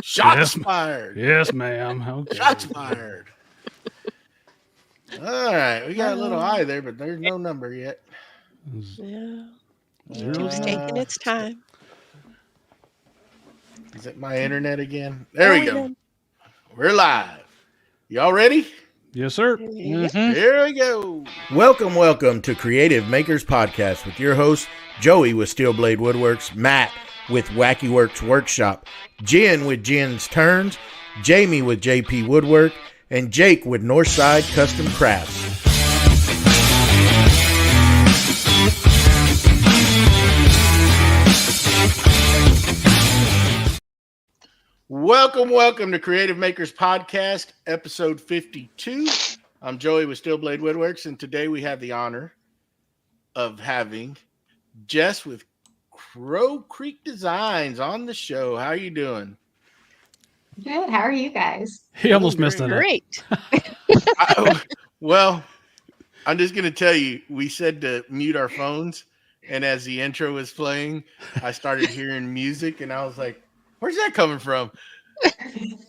Shots fired. Yes, ma'am. Okay. Shots fired. All right, we got a little eye there, but there's no number yet. Yeah. It's taking its time. Is it my internet again? There we go. We're live. Y'all ready? Yes, sir. Mm-hmm. Here we go. Welcome to Creative Makers Podcast with your host, Joey with Steel Blade Woodworks, Matt with Wacky Works Workshop, Jen with Jen's Turns, Jamie with JP Woodwork, and Jake with Northside Custom Crafts. Welcome to Creative Makers Podcast, episode 52. I'm Joey with Steel Blade Woodworks, and today we have the honor of having Jess with Crow Creek Designs on the show. How are you doing? Good. How are you guys? He almost messed that up. Great. Well, I'm just going to tell you, we said to mute our phones, and as the intro was playing, I started hearing music, and I was like, where's that coming from?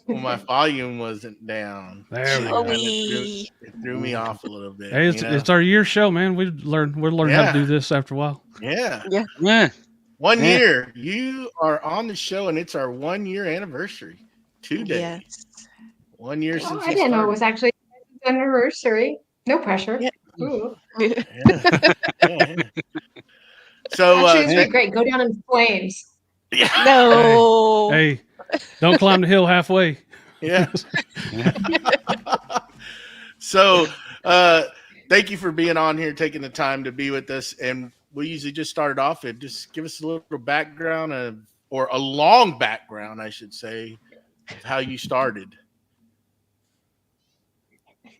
Well, my volume wasn't down. There we go. It threw me off a little bit. Hey, it's our year show, man. We'll learn how to do this after a while. Yeah. 1 year. You are on the show, and it's our 1 year anniversary. 2 days. Yes. 1 year since I didn't know it was actually an anniversary. No pressure. Yeah. Ooh. Yeah. So actually, it's great. Go down in flames. No. Hey, don't climb the hill halfway. Yeah. So, thank you for being on here, taking the time to be with us. And we usually just started off and just give us a little background or a long background, I should say, of how you started.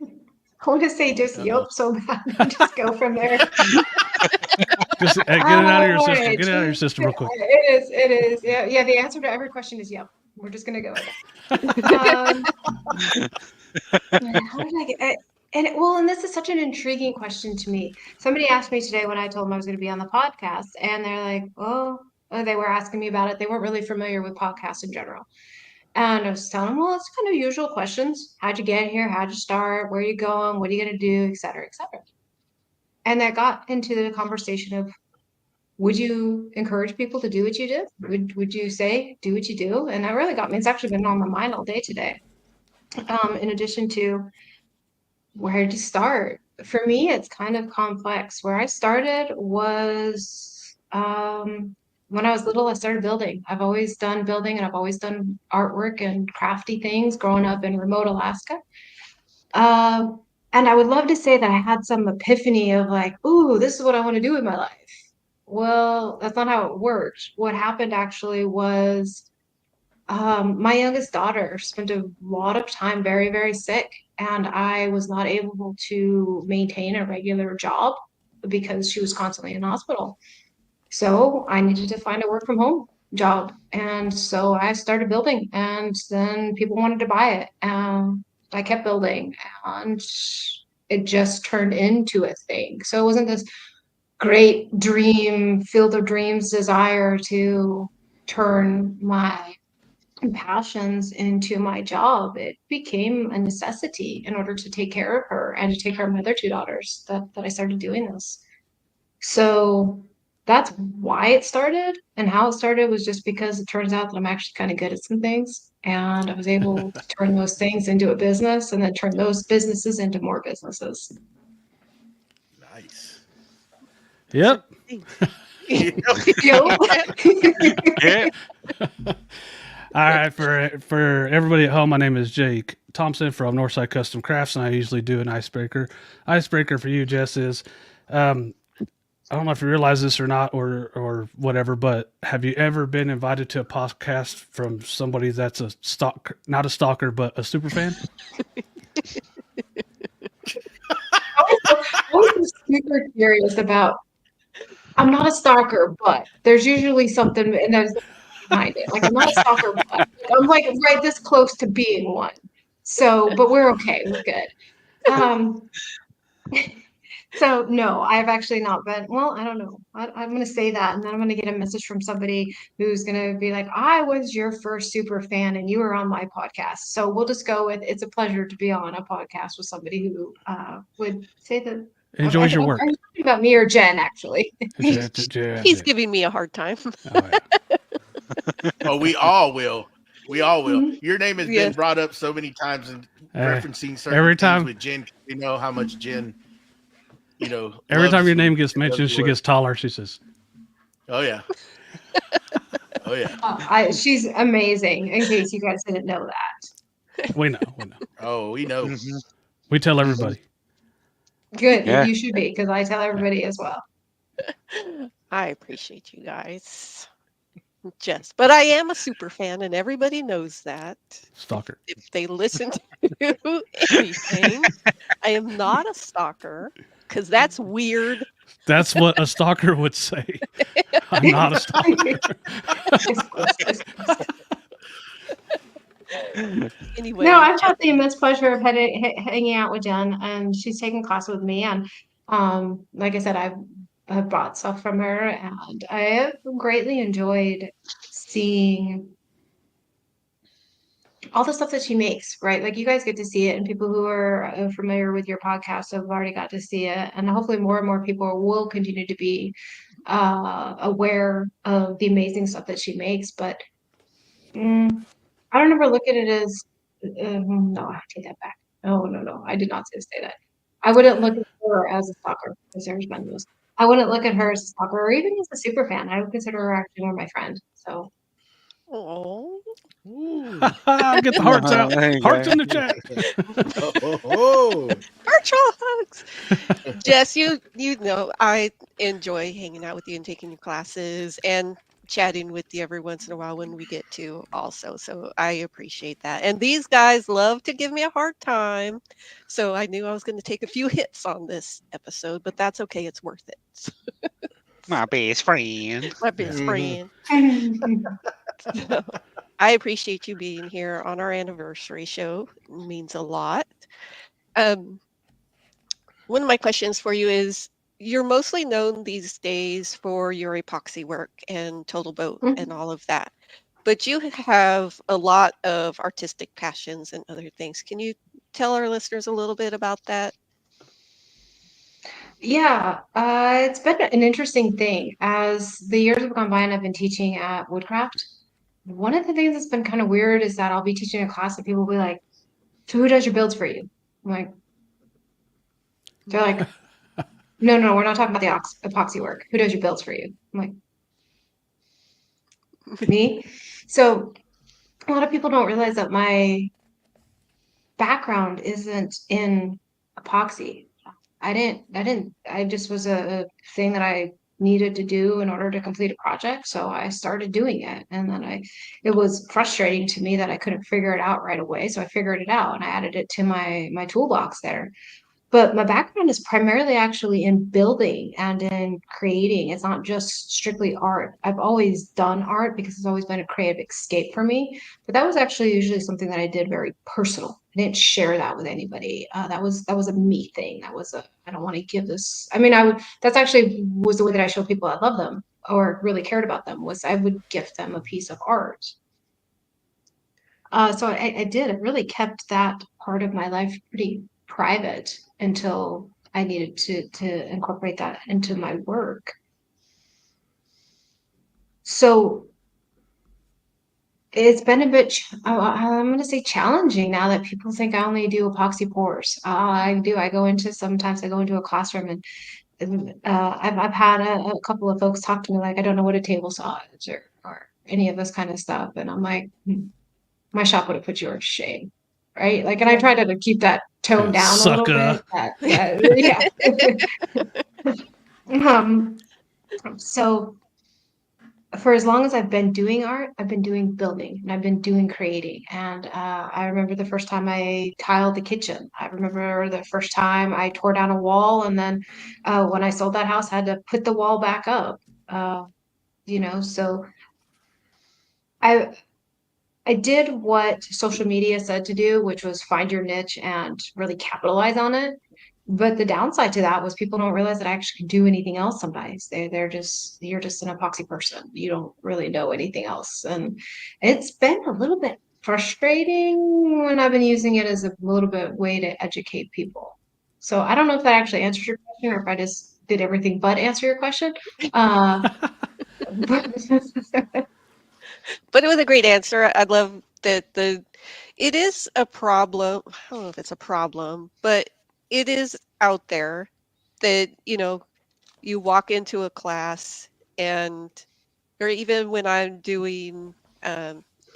I want to say just yelp so bad and just go from there. Just get it out of your system. Get it out of your system real quick. It is. Yeah. The answer to every question is yep. We're just gonna go with that. How did I get? And this is such an intriguing question to me. Somebody asked me today when I told them I was going to be on the podcast, and they're like, "Oh," they were asking me about it. They weren't really familiar with podcasts in general. And I was telling them, well, it's kind of usual questions. How'd you get here? How'd you start? Where are you going? What are you going to do? Et cetera, et cetera. And that got into the conversation of, would you encourage people to do what you do? Would you say, do what you do? And that really got me. It's actually been on my mind all day today. In addition to, where to start? For me, it's kind of complex. Where I started was, when I was little, I started building. I've always done building, and I've always done artwork and crafty things growing up in remote Alaska. And I would love to say that I had some epiphany of like, ooh, this is what I want to do with my life. Well, that's not how it worked. What happened actually was my youngest daughter spent a lot of time very, very sick, and I was not able to maintain a regular job because she was constantly in hospital. So I needed to find a work from home job. And so I started building, and then people wanted to buy it. And I kept building, and it just turned into a thing. So it wasn't this great dream, field of dreams desire to turn my passions into my job. It became a necessity in order to take care of her and to take care of my other two daughters that I started doing this. So that's why it started, and how it started was just because it turns out that I'm actually kind of good at some things, and I was able to turn those things into a business, and then turn those businesses into more businesses. Nice. Yep. Yeah. All right, for everybody at home, my name is Jake Thompson from Northside Custom Crafts, and I usually do an icebreaker. Icebreaker for you, Jess, is I don't know if you realize this or not, or whatever, but have you ever been invited to a podcast from somebody that's not a stalker, but a super fan? I was super curious about. I'm not a stalker, but there's usually something, and there's behind it. Like, I'm not a stalker, but I'm like right this close to being one. So, but we're okay. We're good. So no, I've actually not been. Well, I don't know. I'm going to say that, and then I'm going to get a message from somebody who's going to be like, "I was your first super fan, and you were on my podcast." So we'll just go with, "It's a pleasure to be on a podcast with somebody who would say that." Enjoys your work. Are you talking about me or Jen? Actually, He's giving me a hard time. Oh, yeah. Oh, we all will. We all will. Mhm. Your name has Yes. been brought up so many times and referencing certain every things time- with Jen. We know how much Jen, Every time loves your name and gets does mentioned, the she work. gets taller. She says, Oh yeah. Oh yeah. she's amazing. In case you guys didn't know that. "We know. Oh, we know. Mhm. We tell everybody." Good. Yeah. You should be, because I tell everybody as well. I appreciate you guys. Jess, but I am a super fan, and everybody knows that. Stalker. If they listen to anything, I am not a stalker because that's weird. That's what a stalker would say. I'm not a stalker. Anyway, No, I've had the immense pleasure of hanging out with Jen, and she's taken class with me. And like I said, I've bought stuff from her, and I have greatly enjoyed seeing all the stuff that she makes, right? Like you guys get to see it, and people who are familiar with your podcast have already got to see it, and hopefully more and more people will continue to be aware of the amazing stuff that she makes. But I don't ever look at it as no, I take that back. No, I did not say that. I wouldn't look at her as a stalker, as Sarah's been was. I wouldn't look at her as a stalker or even as a super fan. I would consider her actually more my friend. So oh, I'll get the hearts out. There you Hearts go. in the chat. Oh. virtual hugs. Jess, you know I enjoy hanging out with you and taking your classes and chatting with you every once in a while when we get to also. So I appreciate that. And these guys love to give me a hard time. So I knew I was going to take a few hits on this episode, but that's okay. It's worth it. My best friend. My best Mhm. friend. So, I appreciate you being here on our anniversary show. It means a lot. One of my questions for you is, you're mostly known these days for your epoxy work and Total Boat Mhm. and all of that, but you have a lot of artistic passions and other things. Can you tell our listeners a little bit about that? Yeah, it's been an interesting thing. As the years have gone by and I've been teaching at Woodcraft, one of the things that's been kind of weird is that I'll be teaching a class and people will be like, "So who does your builds for you?" I'm like, they're like, no, we're not talking about the epoxy work. Who does your builds for you? I'm like, me. So a lot of people don't realize that my background isn't in epoxy. I just was a thing that I needed to do in order to complete a project. So I started doing it. And then it was frustrating to me that I couldn't figure it out right away. So I figured it out and I added it to my toolbox there. But my background is primarily actually in building and in creating. It's not just strictly art. I've always done art because it's always been a creative escape for me. But that was actually usually something that I did very personal. I didn't share that with anybody. That was a me thing. I don't want to give this. I mean, that's actually was the way that I showed people I love them or really cared about them, was I would gift them a piece of art. So I did. I really kept that part of my life pretty private until I needed to incorporate that into my work. So it's been a bit, I'm going to say challenging now that people think I only do epoxy pours. I do. Sometimes I go into a classroom and I've had a couple of folks talk to me like, I don't know what a table saw is or any of this kind of stuff. And I'm like, my shop would have put you to shame. Right. Like, and I try to keep that tone down a little bit. Yeah. So for as long as I've been doing art, I've been doing building and I've been doing creating. And I remember the first time I tiled the kitchen. I remember the first time I tore down a wall. And then when I sold that house, I had to put the wall back up. So I did what social media said to do, which was find your niche and really capitalize on it. But the downside to that was people don't realize that I actually can do anything else sometimes. You're just an epoxy person. You don't really know anything else. And it's been a little bit frustrating when I've been using it as a little bit way to educate people. So I don't know if that actually answers your question or if I just did everything but answer your question. But But it was a great answer. I love that it is a problem. I don't know if it's a problem, but it is out there that, you walk into a class and, or even when I'm doing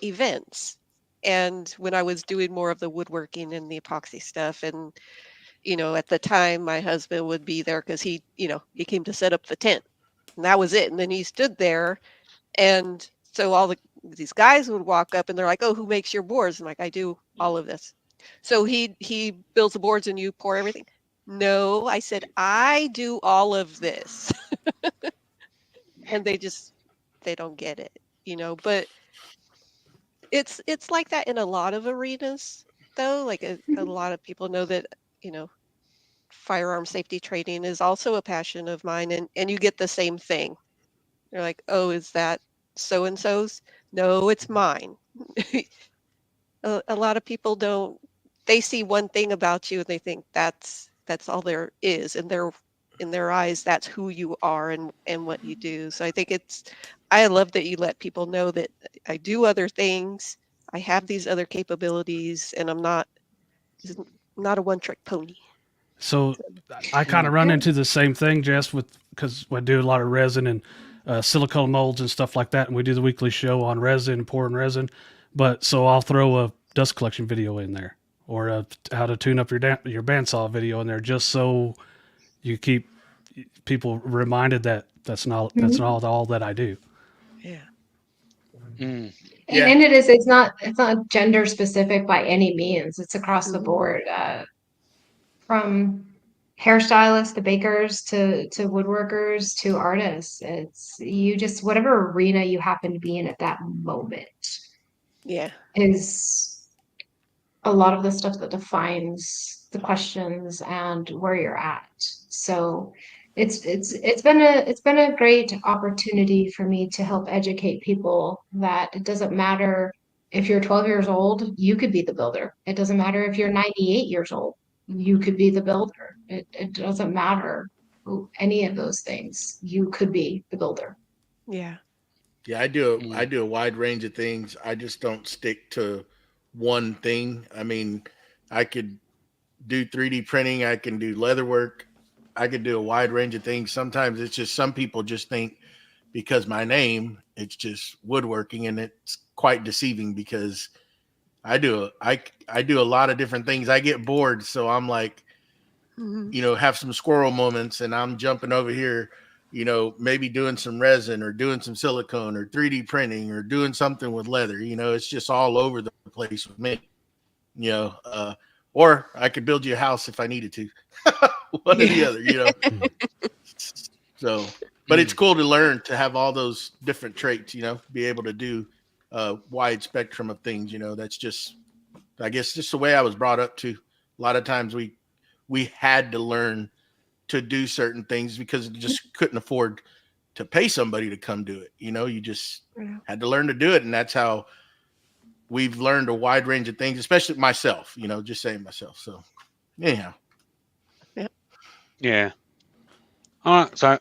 events and when I was doing more of the woodworking and the epoxy stuff. And, at the time my husband would be there because he came to set up the tent and that was it. And then he stood there. And so these guys would walk up and they're like, "Oh, who makes your boards?" I'm like, "I do all of this." So he builds the boards and you pour everything. No, I said, "I do all of this." And they don't get it, but it's like that in a lot of arenas though. Like a lot of people know that, firearm safety training is also a passion of mine, and you get the same thing. You're like, "Oh, is that so and so's?" No, it's mine. A lot of people don't. They see one thing about you and they think that's all there is, and in their eyes that's who you are and what you do. So I love that you let people know that I do other things. I have these other capabilities, and I'm not a one-trick pony. So I kind of run into the same thing, Jess, because I do a lot of resin and silicone molds and stuff like that, and we do the weekly show on resin and pouring resin. But so I'll throw a dust collection video in there, or how to tune up your bandsaw video in there, just so you keep people reminded that that's not all that I do. Yeah. Mm. Yeah. And it's not gender specific by any means. It's across the Mhm. board, from hairstylists to bakers to woodworkers to artists. It's you just whatever arena you happen to be in at that moment Yeah. is a lot of the stuff that defines the questions and where you're at. So it's been a great opportunity for me to help educate people that it doesn't matter if you're 12 years old, you could be the builder. It doesn't matter if you're 98 years old, you could be the builder. It doesn't matter any of those things. You could be the builder. Yeah. Yeah, I do a wide range of things. I just don't stick to one thing. I mean, I could do 3D printing, I can do leather work, I could do a wide range of things. Sometimes it's just some people just think because my name, it's just woodworking, and it's quite deceiving because I do a lot of different things. I get bored, so I'm like, Mhm. have some squirrel moments and I'm jumping over here, maybe doing some resin or doing some silicone or 3D printing or doing something with leather. It's just all over the place with me, you know, uh, or I could build you a house if I needed to, one or the other. So, but it's Mm. cool to learn to have all those different traits, be able to do a wide spectrum of things. That's just, I guess, just the way I was brought up. To a lot of times we had to learn to do certain things because you just couldn't afford to pay somebody to come do it. You just Yeah. had to learn to do it. And that's how we've learned a wide range of things, especially myself, just saying myself. So anyhow. Yep. Yeah. All right. So,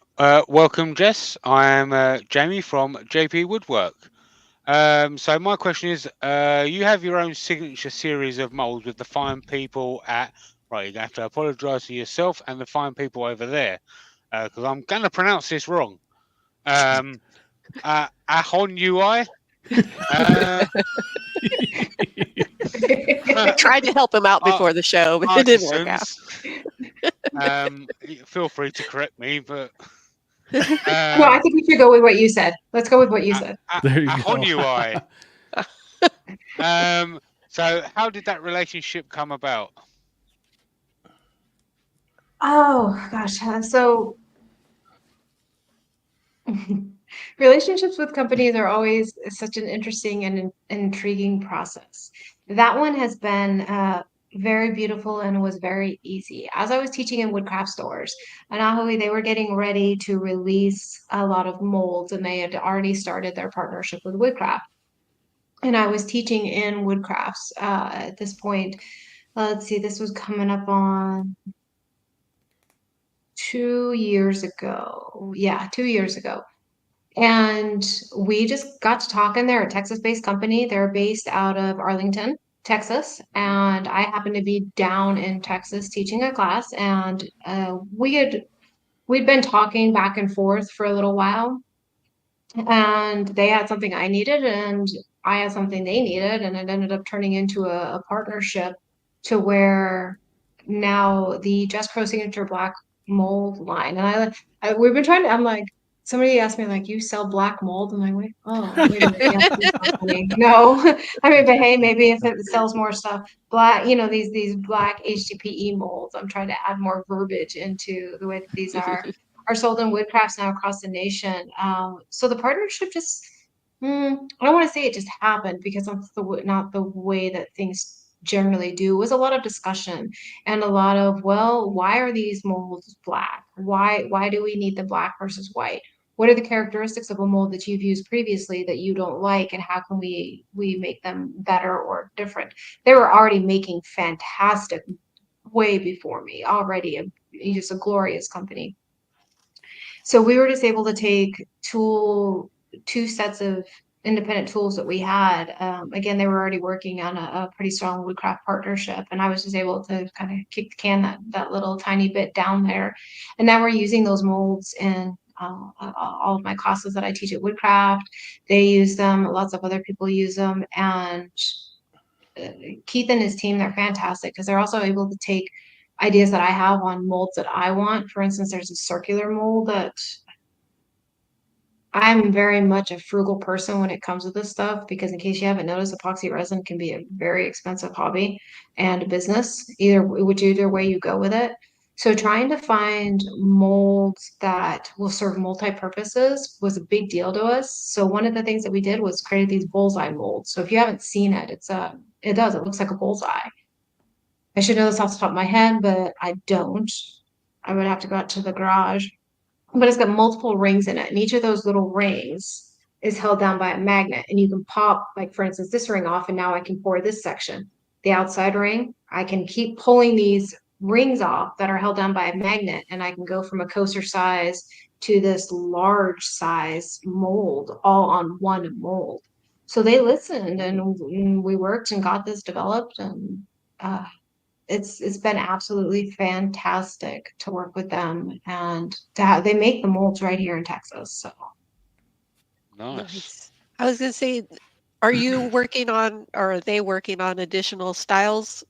welcome, Jess. I am Jamie from JP Woodwork. So my question is, you have your own signature series of molds with the fine people at. Right, you're gonna have to apologise to yourself and the fine people over there, because I'm gonna pronounce this wrong. Ahon UI. I tried to help him out before the show, but it didn't work out. Artisans. Feel free to correct me, but No, I think we should go with what you said. Let's go with what you said. There you Ahon go. UI. So how did that relationship come about? Oh gosh, so relationships with companies are always such an interesting and intriguing process. That one has been very beautiful and was very easy. As I was teaching in woodcraft stores, and they were getting ready to release a lot of molds, and they had already started their partnership with Woodcraft. And I was teaching in Woodcrafts at this point. Let's see, this was coming up on 2 years ago. Yeah, 2 years ago. And we just got to talking. They're a Texas-based company. They're based out of Arlington, Texas. And I happened to be down in Texas teaching a class. And we'd been talking back and forth for a little while. And they had something I needed, and I had something they needed. And it ended up turning into a partnership to where now the Jess Crow Signature Black mold line. And we've been trying to, I'm like, somebody asked me, like, you sell black mold? I'm like, wait a minute, yes, this company. No. I mean, but hey, maybe if it sells more stuff, black, these black HDPE molds, I'm trying to add more verbiage into the way that these are sold in woodcrafts now across the nation. So the partnership just, I don't want to say it just happened, because that's not the way that things generally do. It was a lot of discussion and a lot of, well, why are these molds black? Why do we need the black versus white? What are the characteristics of a mold that you've used previously that you don't like, and how can we make them better or different? They were already making fantastic way before me, already just a glorious company. So we were just able to take two sets of independent tools that we had. Again, they were already working on a pretty strong woodcraft partnership, and I was just able to kind of kick the can that little tiny bit down there. And now we're using those molds in all of my classes that I teach at Woodcraft. They use them. Lots of other people use them. And Keith and his team, they're fantastic, because they're also able to take ideas that I have on molds that I want. For instance, there's a circular mold that I'm very much a frugal person when it comes to this stuff, because in case you haven't noticed, epoxy resin can be a very expensive hobby and business, whichever way you go with it. So trying to find molds that will serve multi-purposes was a big deal to us. So one of the things that we did was create these bullseye molds. So if you haven't seen it, it looks like a bullseye. I should know this off the top of my head, but I don't. I would have to go out to the garage. But it's got multiple rings in it, and each of those little rings is held down by a magnet. And you can pop, like, for instance, this ring off, and now I can pour this section. The outside ring, I can keep pulling these rings off that are held down by a magnet, and I can go from a coaster size to this large size mold, all on one mold. So they listened, and we worked and got this developed, and it's been absolutely fantastic to work with them, and they make the molds right here in Texas. So Nice. I was gonna say, are you working on, or are they working on additional styles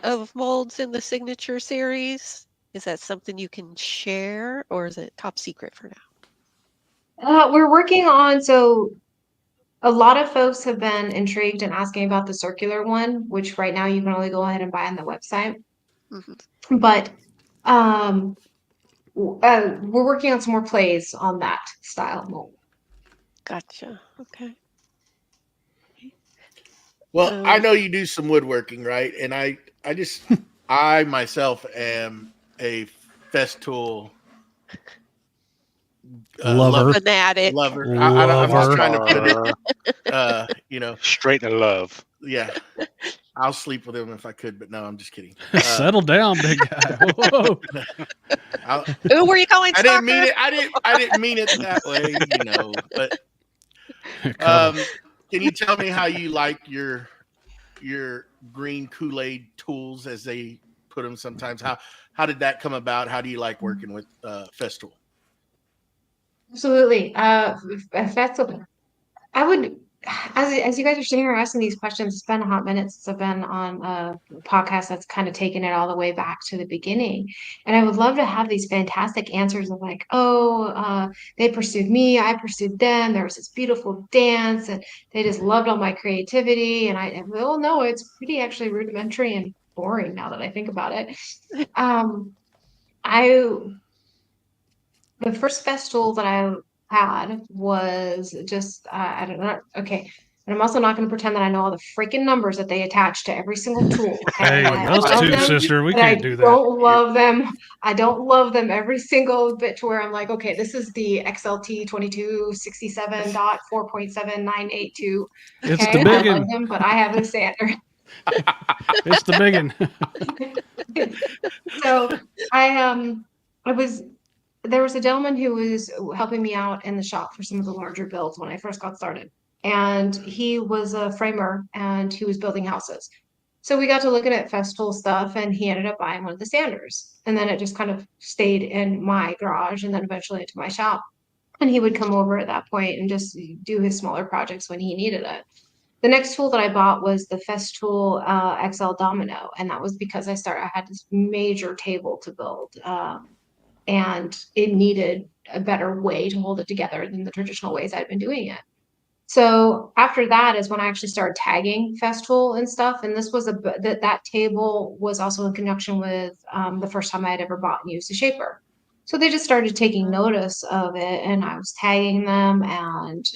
of molds in the signature series? Is that something you can share, or is it top secret for now? we're working on, so a lot of folks have been intrigued and asking about the circular one, which right now you can only go ahead and buy on the website. But we're working on some more plays on that style mold. Gotcha. Okay. Well, I know you do some woodworking, right? And I myself am a Festool Lover. Fanatic. lover. I'm just trying to put it, Straight to love. yeah. I'll sleep with him if I could, but no, I'm just kidding. Settle down, big guy. Whoa. Who were you going? I didn't mean it. I didn't mean it that way, But can you tell me how you like your green Kool-Aid tools, as they put them sometimes? How did that come about? How do you like working with Festool? Absolutely. Festool. I would, as you guys are sitting here asking these questions, it's been a hot minute since I've been on a podcast that's kind of taken it all the way back to the beginning. And I would love to have these fantastic answers of, like, they pursued me, I pursued them. There was this beautiful dance, and they just loved all my creativity. And well, no, it's pretty actually rudimentary and boring now that I think about it. The first Festool that I had was just, I don't know. Okay. And I'm also not going to pretend that I know all the freaking numbers that they attach to every single tool. Okay? Hey, I us love too, them, sister. We but I can't do that. don't love them. I don't love them every single bit to where I'm like, okay, this is the XLT 2267.4.7982. It's Okay, the big I love one. them, but I have a standard. It's the big one. So there was a gentleman who was helping me out in the shop for some of the larger builds when I first got started. And he was a framer and he was building houses. So we got to looking at Festool stuff and he ended up buying one of the Sanders. And then it just kind of stayed in my garage and then eventually into my shop. And he would come over at that point and just do his smaller projects when he needed it. The next tool that I bought was the Festool XL Domino, and that was because I had this major table to build, and it needed a better way to hold it together than the traditional ways I'd been doing it. So after that is when I actually started tagging Festool and stuff, and this was that table was also in conjunction with the first time I had ever bought and used a shaper. So they just started taking notice of it, and I was tagging them, and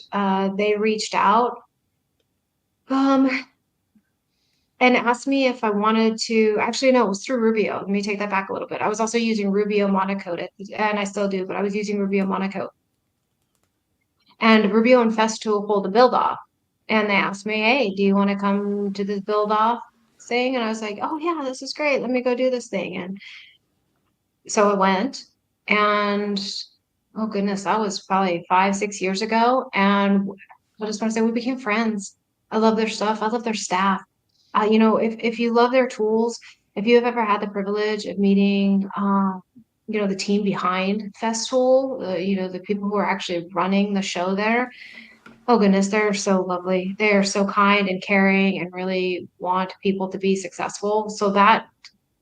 they reached out. And asked me if I wanted to, actually, no, it was through Rubio. Let me take that back a little bit. I was also using Rubio Monocoat, and I still do, but I was using Rubio Monocoat. And Rubio and Festool hold a build off. And they asked me, hey, do you want to come to this build off thing? And I was like, oh yeah, this is great. Let me go do this thing. And so I went, and oh goodness, that was probably 5-6 years ago. And I just want to say we became friends. I love their stuff. I love their staff. If you love their tools, if you have ever had the privilege of meeting, the team behind Festool, the people who are actually running the show there, oh goodness, they're so lovely. They are so kind and caring and really want people to be successful. So that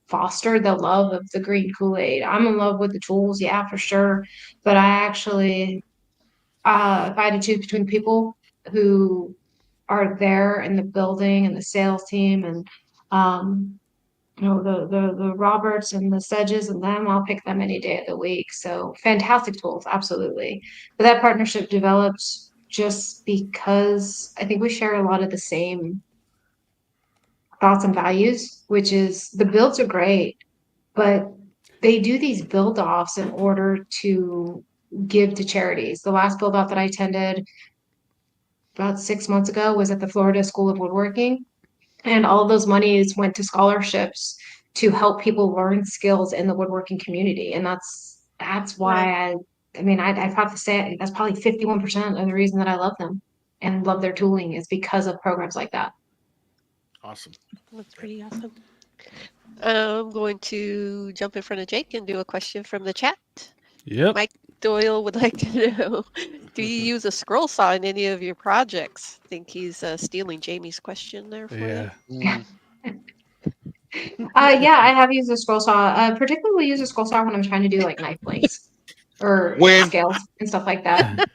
fostered the love of the green Kool-Aid. I'm in love with the tools, yeah, for sure. But I actually, if I had to choose between people who are there in the building and the sales team and the Roberts and the Sedges and them, I'll pick them any day of the week. So fantastic tools, absolutely. But that partnership developed just because I think we share a lot of the same thoughts and values, which is the builds are great, but they do these build offs in order to give to charities. The last build off that I attended about 6 months ago was at the Florida School of Woodworking. And all of those monies went to scholarships to help people learn skills in the woodworking community. And that's why I'd have to say that's probably 51% of the reason that I love them and love their tooling is because of programs like that. Awesome. That's pretty awesome. I'm going to jump in front of Jake and do a question from the chat. Yep. Mike Doyle would like to know, do you use a scroll saw in any of your projects? I think he's stealing Jamie's question there for you. Yeah. Yeah, I have used a scroll saw. Particularly use a scroll saw when I'm trying to do like knife lengths or scales and stuff like that.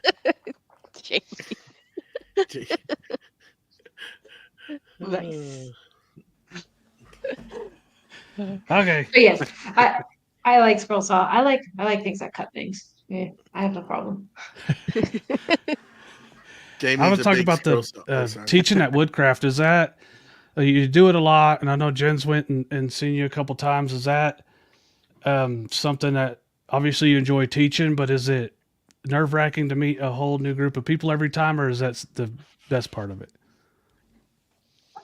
Jamie. Nice. Okay. But yes, I like scroll saw. I like things that cut things. Yeah, I have no problem. I want to talk about the teaching at Woodcraft. Is that you do it a lot, and I know Jen's went and seen you a couple times. Is that something that obviously you enjoy teaching, but is it nerve-wracking to meet a whole new group of people every time, or is that the best part of it?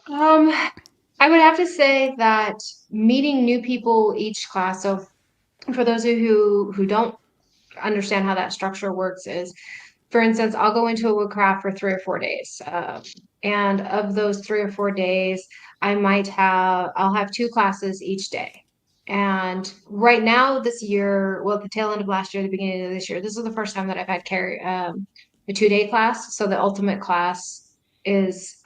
I would have to say that meeting new people each class. So for those of you who don't understand how that structure works is, for instance, I'll go into a Woodcraft for 3 or 4 days. And of those 3 or 4 days, I'll have 2 classes each day. And right now this year, well, the tail end of last year, the beginning of this year, this is the first time that I've had a 2-day class. So the ultimate class is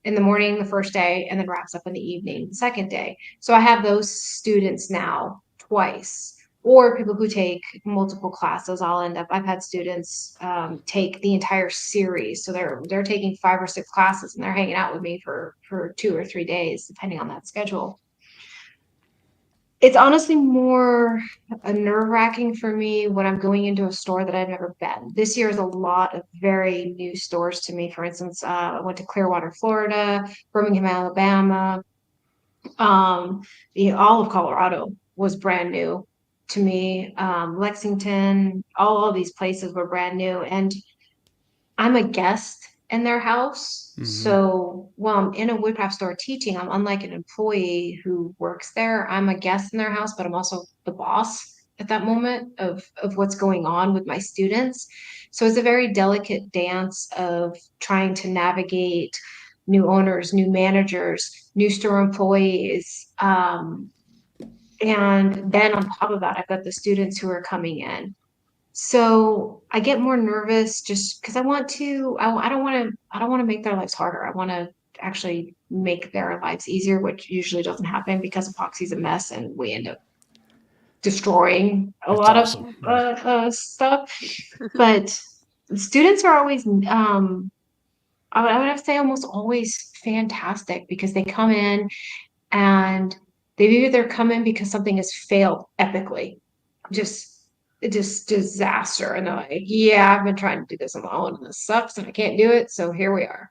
in the morning, the first day, and then wraps up in the evening, the second day. So I have those students now twice. Or people who take multiple classes. I've had students take the entire series. So they're taking 5 or 6 classes and they're hanging out with me for 2 or 3 days, depending on that schedule. It's honestly more nerve-wracking for me when I'm going into a store that I've never been. This year is a lot of very new stores to me. For instance, I went to Clearwater, Florida, Birmingham, Alabama. All of Colorado was brand new to me. Lexington, all these places were brand new. And I'm a guest in their house. Mhm. So while I'm in a woodcraft store teaching, I'm unlike an employee who works there. I'm a guest in their house, but I'm also the boss at that moment of what's going on with my students. So it's a very delicate dance of trying to navigate new owners, new managers, new store employees. And then on top of that, I've got the students who are coming in. So I get more nervous just because I don't want to make their lives harder. I want to actually make their lives easier, which usually doesn't happen because epoxy's a mess and we end up destroying a lot of stuff. But students are always, I would have to say almost always fantastic because they come in and they've either come in because something has failed epically, just disaster. And they're like, yeah, I've been trying to do this on my own and this sucks and I can't do it. So here we are.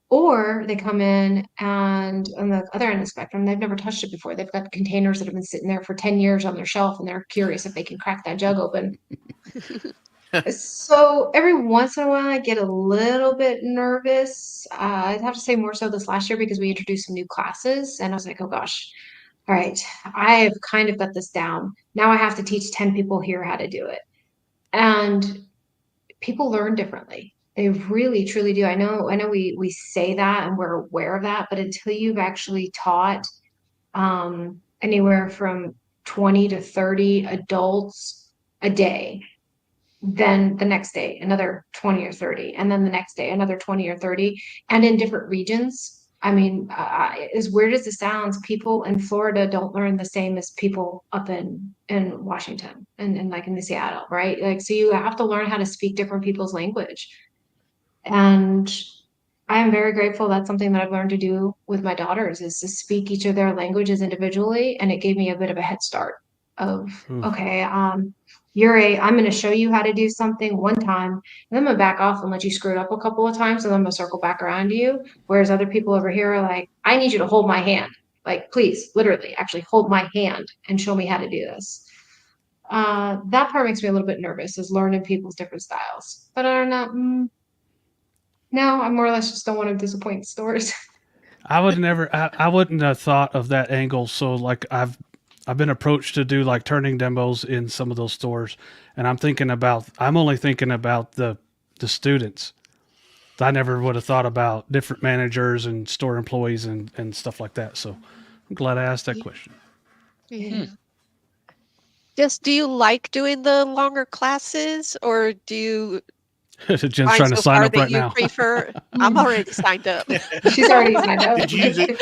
Or they come in and on the other end of the spectrum, they've never touched it before. They've got containers that have been sitting there for 10 years on their shelf and they're curious if they can crack that jug open. So every once in a while, I get a little bit nervous. I'd have to say more so this last year because we introduced some new classes and I was like, oh gosh, all right, I've kind of got this down. Now I have to teach 10 people here how to do it. And people learn differently. They really, truly do. I know we say that and we're aware of that, but until you've actually taught anywhere from 20 to 30 adults a day, then the next day another 20 or 30, and then the next day another 20 or 30, and in different regions. I mean, as weird as it sounds, people in Florida don't learn the same as people up in Washington and like in the Seattle, right? Like, so you have to learn how to speak different people's language. And I am very grateful. That's something that I've learned to do with my daughters is to speak each of their languages individually. And it gave me a bit of a head start of, okay, I'm going to show you how to do something one time, and then I'm going to back off and let you screw it up a couple of times, and then I'm going to circle back around to you. Whereas other people over here are like, I need you to hold my hand. Like, please, literally, actually hold my hand and show me how to do this. That part makes me a little bit nervous, is learning people's different styles. But other than that, no, I more or less just don't want to disappoint stores. I wouldn't have thought of that angle. So like I've been approached to do like turning demos in some of those stores, and I'm only thinking about the students. I never would have thought about different managers and store employees and stuff like that. So I'm glad I asked that question. Yeah. Just, do you like doing the longer classes, or do you Jen's find trying to so sign far up that right you now. prefer? I'm already signed up. She's already signed up. Did you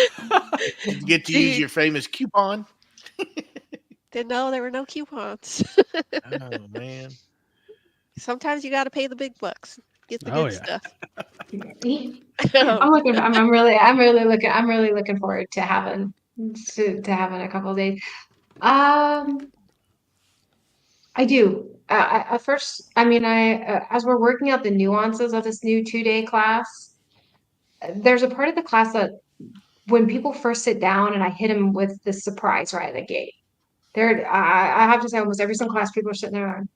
get to use your famous coupon? Didn't know there were no coupons. Oh man. Sometimes you got to pay the big bucks. Get the Oh, good yeah. stuff. I'm really looking forward to having a couple of days. I do. At first, I mean, as we're working out the nuances of this new 2-day class, there's a part of the class that when people first sit down and I hit them with the surprise right at the gate, I have to say almost every single class people are sitting there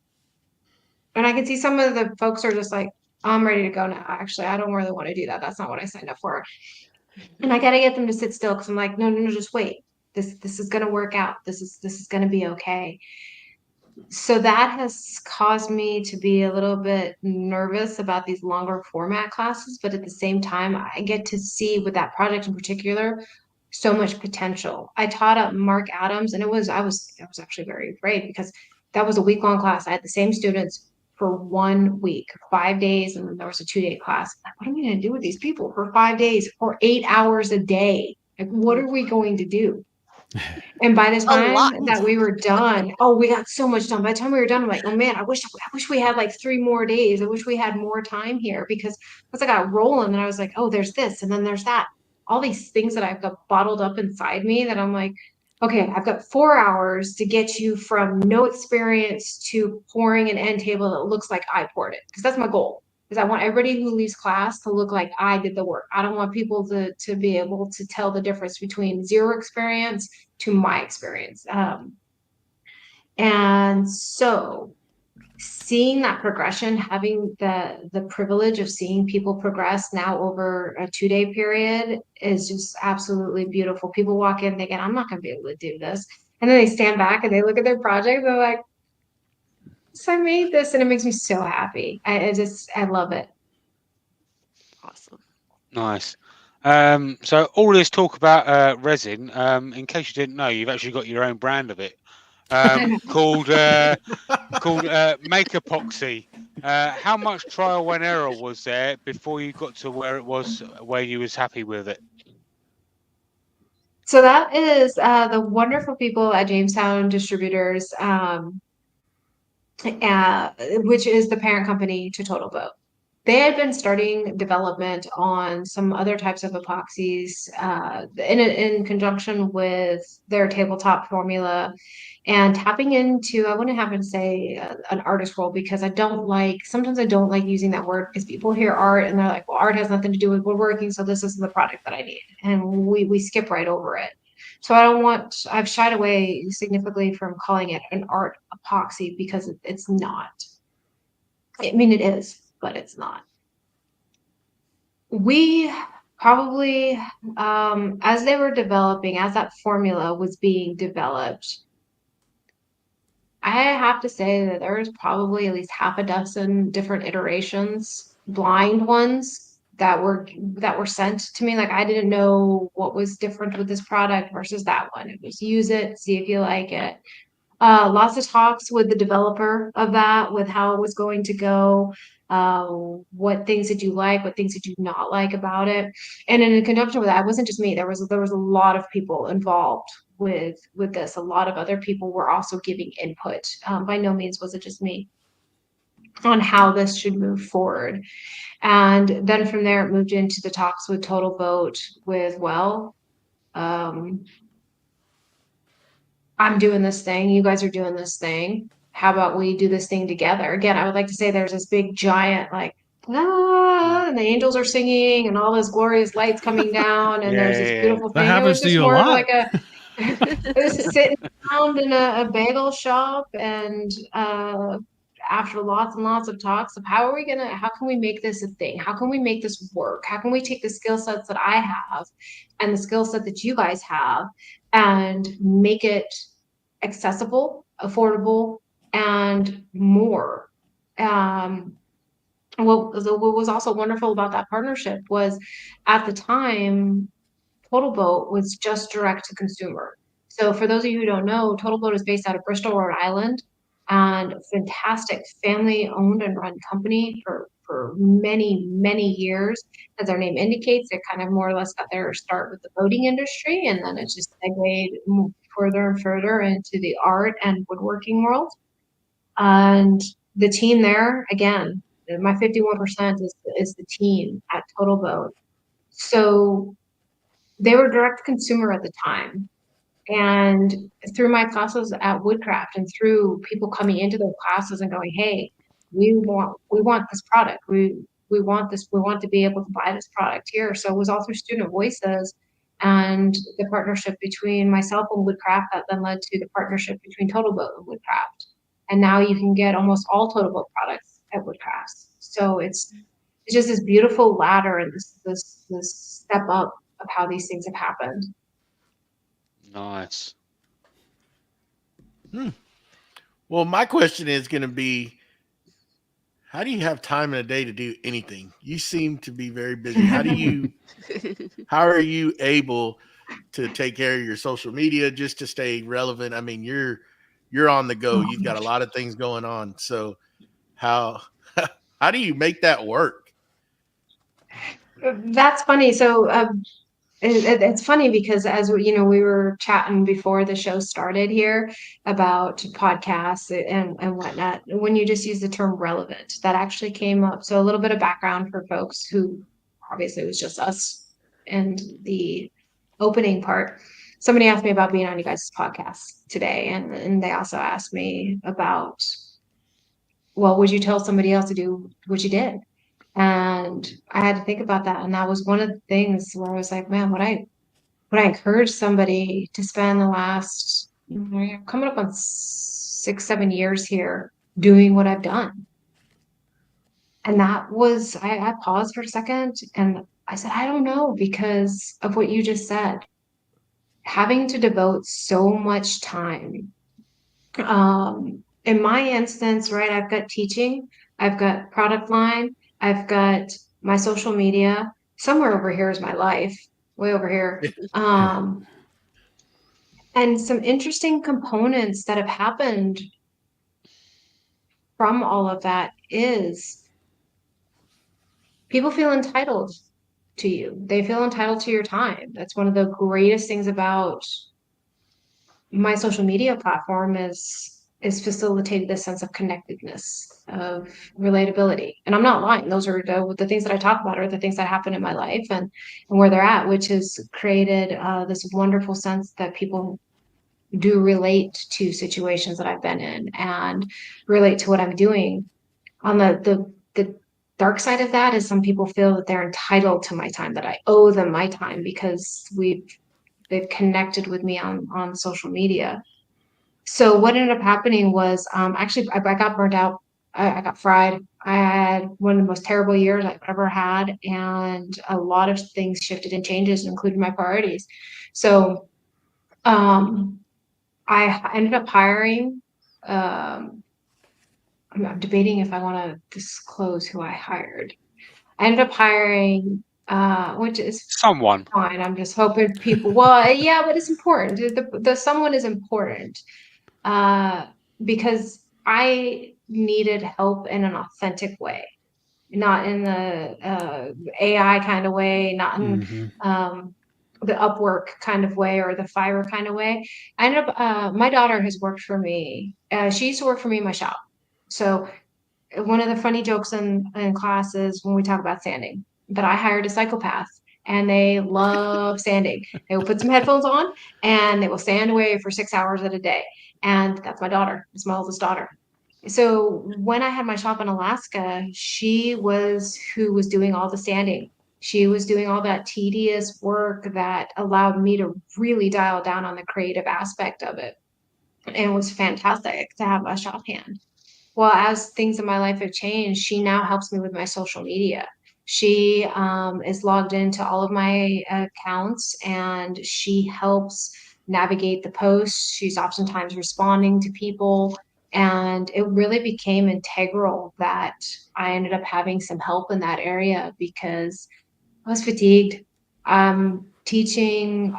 and I can see some of the folks are just like, I'm ready to go now. Actually, I don't really want to do that. That's not what I signed up for. And I got to get them to sit still because I'm like, no, just wait. This is going to work out. This is going to be okay. So that has caused me to be a little bit nervous about these longer format classes, but at the same time, I get to see with that project in particular so much potential. I taught at Mark Adams, and I was actually very afraid because that was a week-long class. I had the same students for 1 week, 5 days, and then there was a 2-day class. Like, what am I going to do with these people for 5 days or 8 hours a day? Like, what are we going to do? And by the time that we were done, we got so much done. By the time we were done, I'm like, oh man, I wish we had like 3 more days. I wish we had more time here, because once I got rolling, and I was like, oh, there's this, and then there's that. All these things that I've got bottled up inside me that I'm like, okay, I've got 4 hours to get you from no experience to pouring an end table that looks like I poured it. Because that's my goal. Because I want everybody who leaves class to look like I did the work. I don't want people to be able to tell the difference between zero experience to my experience. And so seeing that progression, having the privilege of seeing people progress now over a 2-day period is just absolutely beautiful. People walk in thinking, I'm not going to be able to do this. And then they stand back and they look at their project. They're like, so I made this, and it makes me so happy. I love it. Awesome. Nice. So all this talk about resin, in case you didn't know, you've actually got your own brand of it, called Make Epoxy. How much trial and error was there before you got to where it was, where you was happy with it? So that is the wonderful people at Jamestown Distributors, which is the parent company to Total Boat. They had been starting development on some other types of epoxies in conjunction with their tabletop formula, and tapping into, I wouldn't happen to say an artist role, because sometimes I don't like using that word, because people hear art and they're like, well, art has nothing to do with woodworking, so this isn't the product that I need. And we skip right over it. So I've shied away significantly from calling it an art epoxy, because it's not. I mean, it is, but it's not. We probably, as they were developing, as that formula was being developed, I have to say that there was probably at least half a dozen different iterations, blind ones that were sent to me. Like, I didn't know what was different with this product versus that one. It was use it, see if you like it. Lots of talks with the developer of that, with how it was going to go, what things did you like, what things did you not like about it. And in conjunction with that, it wasn't just me. There was a lot of people involved with this. A lot of other people were also giving input. By no means was it just me on how this should move forward. And then from there, it moved into the talks with Total Boat with, well, I'm doing this thing, you guys are doing this thing. How about we do this thing together? Again, I would like to say there's this big giant, like, and the angels are singing and all those glorious lights coming down, and there's this beautiful thing. That happens to you a lot. Like it was sitting around in a bagel shop, and after lots and lots of talks of how can we make this a thing? How can we make this work? How can we take the skill sets that I have and the skill set that you guys have and make it accessible, affordable, and more? What was also wonderful about that partnership was, at the time, Total Boat was just direct to consumer. So for those of you who don't know, Total Boat is based out of Bristol, Rhode Island, and a fantastic family owned and run company for many, many years. As their name indicates, they kind of more or less got their start with the boating industry, and then it just segued further and further into the art and woodworking world. And the team there, again, my 51% is the team at Total Boat. So they were direct consumer at the time. And through my classes at Woodcraft, and through people coming into their classes and going, hey, we want this product. We want this. We want to be able to buy this product here. So it was all through student voices and the partnership between myself and Woodcraft that then led to the partnership between Total Boat and Woodcraft. And now you can get almost all Total Boat products at Woodcraft. So it's just this beautiful ladder and this step up of how these things have happened. Nice. Well, my question is going to be, how do you have time in a day to do anything? You seem to be very busy. How are you able to take care of your social media just to stay relevant? I mean, you're on the go. You've got a lot of things going on. So how do you make that work? That's funny. So it's funny because, as we were chatting before the show started here about podcasts and whatnot. When you just use the term relevant, that actually came up. So a little bit of background for folks who obviously it was just us and the opening part. somebody asked me about being on you guys' podcast today, and they also asked me about, well, would you tell somebody else to do what you did? And I had to think about that, and that was one of the things where I was like, man, would I encourage somebody to spend the last coming up on 6-7 years here doing what I've done? And that was, I paused for a second and I said, I don't know, because of what you just said. Having to devote so much time. In my instance, right, I've got teaching, I've got product line, I've got my social media. Somewhere over here is my life, way over here. And some interesting components that have happened from all of that is people feel entitled to you. They feel entitled to your time. That's one of the greatest things about my social media platform is facilitated this sense of connectedness, of relatability. And I'm not lying. Those are the things that I talk about are the things that happen in my life and where they're at, which has created this wonderful sense that people do relate to situations that I've been in and relate to what I'm doing. On the dark side of that is some people feel that they're entitled to my time, that I owe them my time because they've connected with me on social media. So what ended up happening was actually I got burnt out. I got fried. I had one of the most terrible years I've ever had, and a lot of things shifted and changes, including my priorities. So I ended up hiring. I'm debating if I want to disclose who I hired. I ended up hiring, which is Someone. fine. I'm just hoping people. Well, yeah, but it's important. The someone is important because I needed help in an authentic way, not in the AI kind of way, not in the Upwork kind of way or the Fiverr kind of way. I ended up, my daughter has worked for me. She used to work for me in my shop. So one of the funny jokes in class is when we talk about sanding, that I hired a psychopath and they love sanding. They will put some headphones on and they will sand away for 6 hours at a day. And that's my daughter. It's my oldest daughter. So when I had my shop in Alaska, she was who was doing all the sanding. She was doing all that tedious work that allowed me to really dial down on the creative aspect of it. And it was fantastic to have a shop hand. Well, as things in my life have changed, she now helps me with my social media. She is logged into all of my accounts and she helps navigate the posts. She's oftentimes responding to people. And it really became integral that I ended up having some help in that area because I was fatigued. Teaching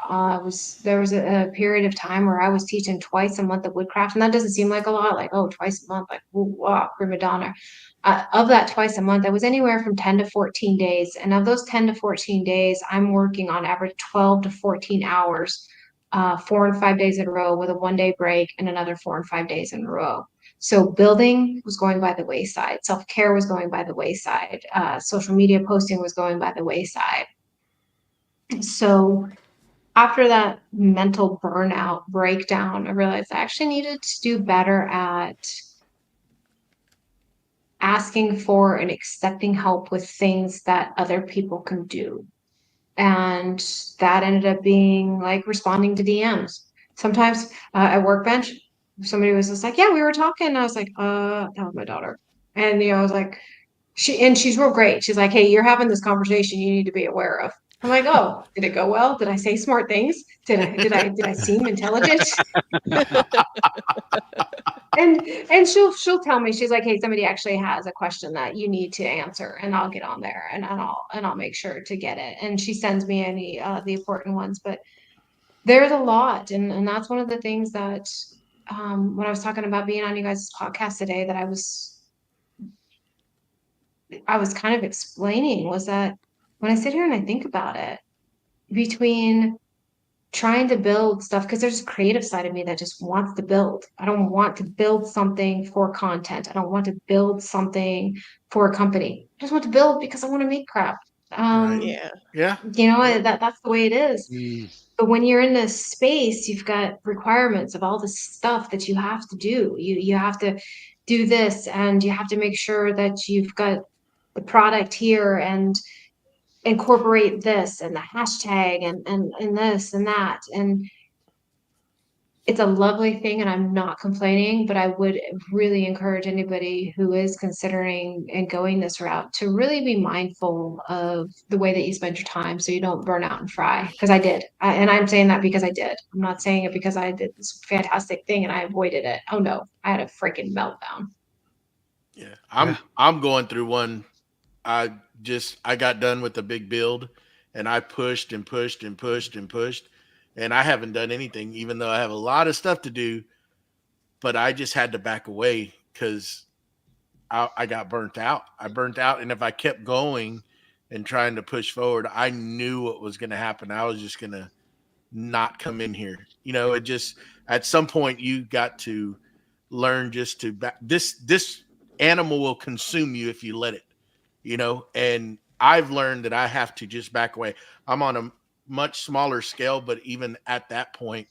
there was a period of time where I was teaching twice a month at Woodcraft, and that doesn't seem like a lot, like, oh, twice a month, like, wow, prima donna. Of that twice a month, I was anywhere from 10 to 14 days, and of those 10 to 14 days, I'm working on average 12 to 14 hours, 4 and 5 days in a row with a 1-day break and another 4 and 5 days in a row. So building was going by the wayside, self-care was going by the wayside, social media posting was going by the wayside. So after that mental burnout breakdown, I realized I actually needed to do better at asking for and accepting help with things that other people can do. And that ended up being like responding to DMs. Sometimes at Workbench, somebody was just like, yeah, we were talking. And I was like, that was my daughter. And, I was like, she's real great. She's like, hey, you're having this conversation you need to be aware of. I'm like, oh, did it go well? Did I say smart things? Did I seem intelligent? and she'll tell me, she's like, hey, somebody actually has a question that you need to answer, and I'll get on there and I'll make sure to get it. And she sends me any the important ones, but there's a lot, and that's one of the things that when I was talking about being on you guys' podcast today, that I was kind of explaining was that when I sit here and I think about it, between trying to build stuff, because there's a creative side of me that just wants to build. I don't want to build something for content. I don't want to build something for a company. I just want to build because I want to make crap. Yeah. Yeah. You know, that's the way it is. Mm. But when you're in this space, you've got requirements of all this stuff that you have to do. You have to do this, and you have to make sure that you've got the product here and incorporate this and the hashtag and this and that. And it's a lovely thing, and I'm not complaining, but I would really encourage anybody who is considering and going this route to really be mindful of the way that you spend your time so you don't burn out and fry. Because I did. And I'm saying that because I did. I'm not saying it because I did this fantastic thing and I avoided it. Oh no, I had a freaking meltdown. Yeah. I'm going through one. I got done with the big build, and I pushed and pushed and pushed and pushed, and I haven't done anything, even though I have a lot of stuff to do. But I just had to back away because I got burnt out. I burnt out, and if I kept going and trying to push forward, I knew what was going to happen. I was just going to not come in here. You know, it just at some point you got to learn just to this animal will consume you if you let it. You know, and I've learned that I have to just back away. I'm on a much smaller scale, but even at that point,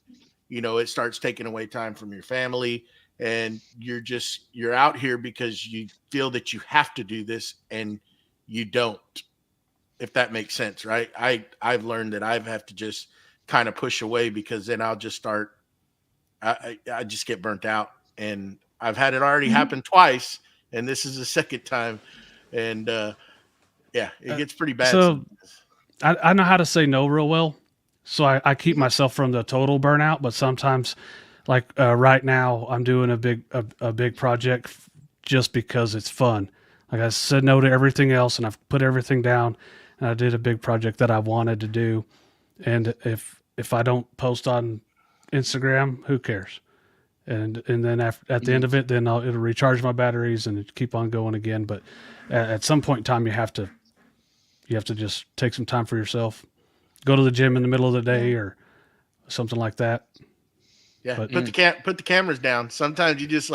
you know, it starts taking away time from your family, and you're out here because you feel that you have to do this and you don't, if that makes sense. Right. I've learned that I have to just kind of push away, because then I'll just start, I just get burnt out, and I've had it already happen twice, and this is the second time. And yeah, it gets pretty bad. So I know how to say no real well. So I keep myself from the total burnout, but sometimes like right now I'm doing a big project just because it's fun. Like I said no to everything else, and I've put everything down, and I did a big project that I wanted to do. And if I don't post on Instagram, who cares? And then at the end of it, then it'll recharge my batteries and keep on going again. But at some point in time, you have to just take some time for yourself. Go to the gym in the middle of the day or something like that. Yeah, but, put the cameras down. Sometimes you just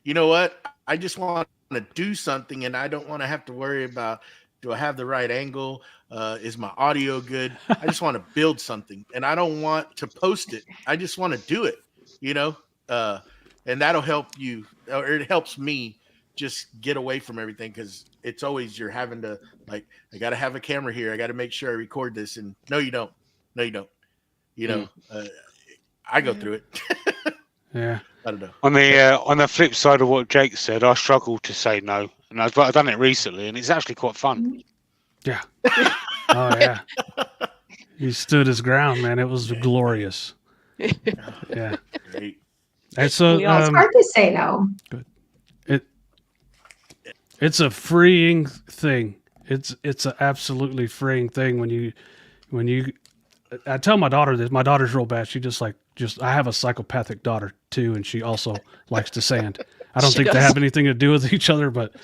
you know what? I just want to do something, and I don't want to have to worry about, do I have the right angle? Is my audio good? I just want to build something, and I don't want to post it. I just want to do it, you know? And that'll help you, or it helps me just get away from everything, because it's always you're having to, like, I got to have a camera here. I got to make sure I record this. And no, you don't. You know, I go through it. Yeah. I don't know. On the flip side of what Jake said, I struggle to say no, and I've done it recently, and it's actually quite fun. Yeah. Oh yeah. He stood his ground, man. It was glorious. Yeah. Great. And so it's hard to say no. Good. It's a freeing thing. It's an absolutely freeing thing when you. I tell my daughter this. My daughter's real bad. She just I have a psychopathic daughter too, and she also likes to sand. I don't think they have anything to do with each other, but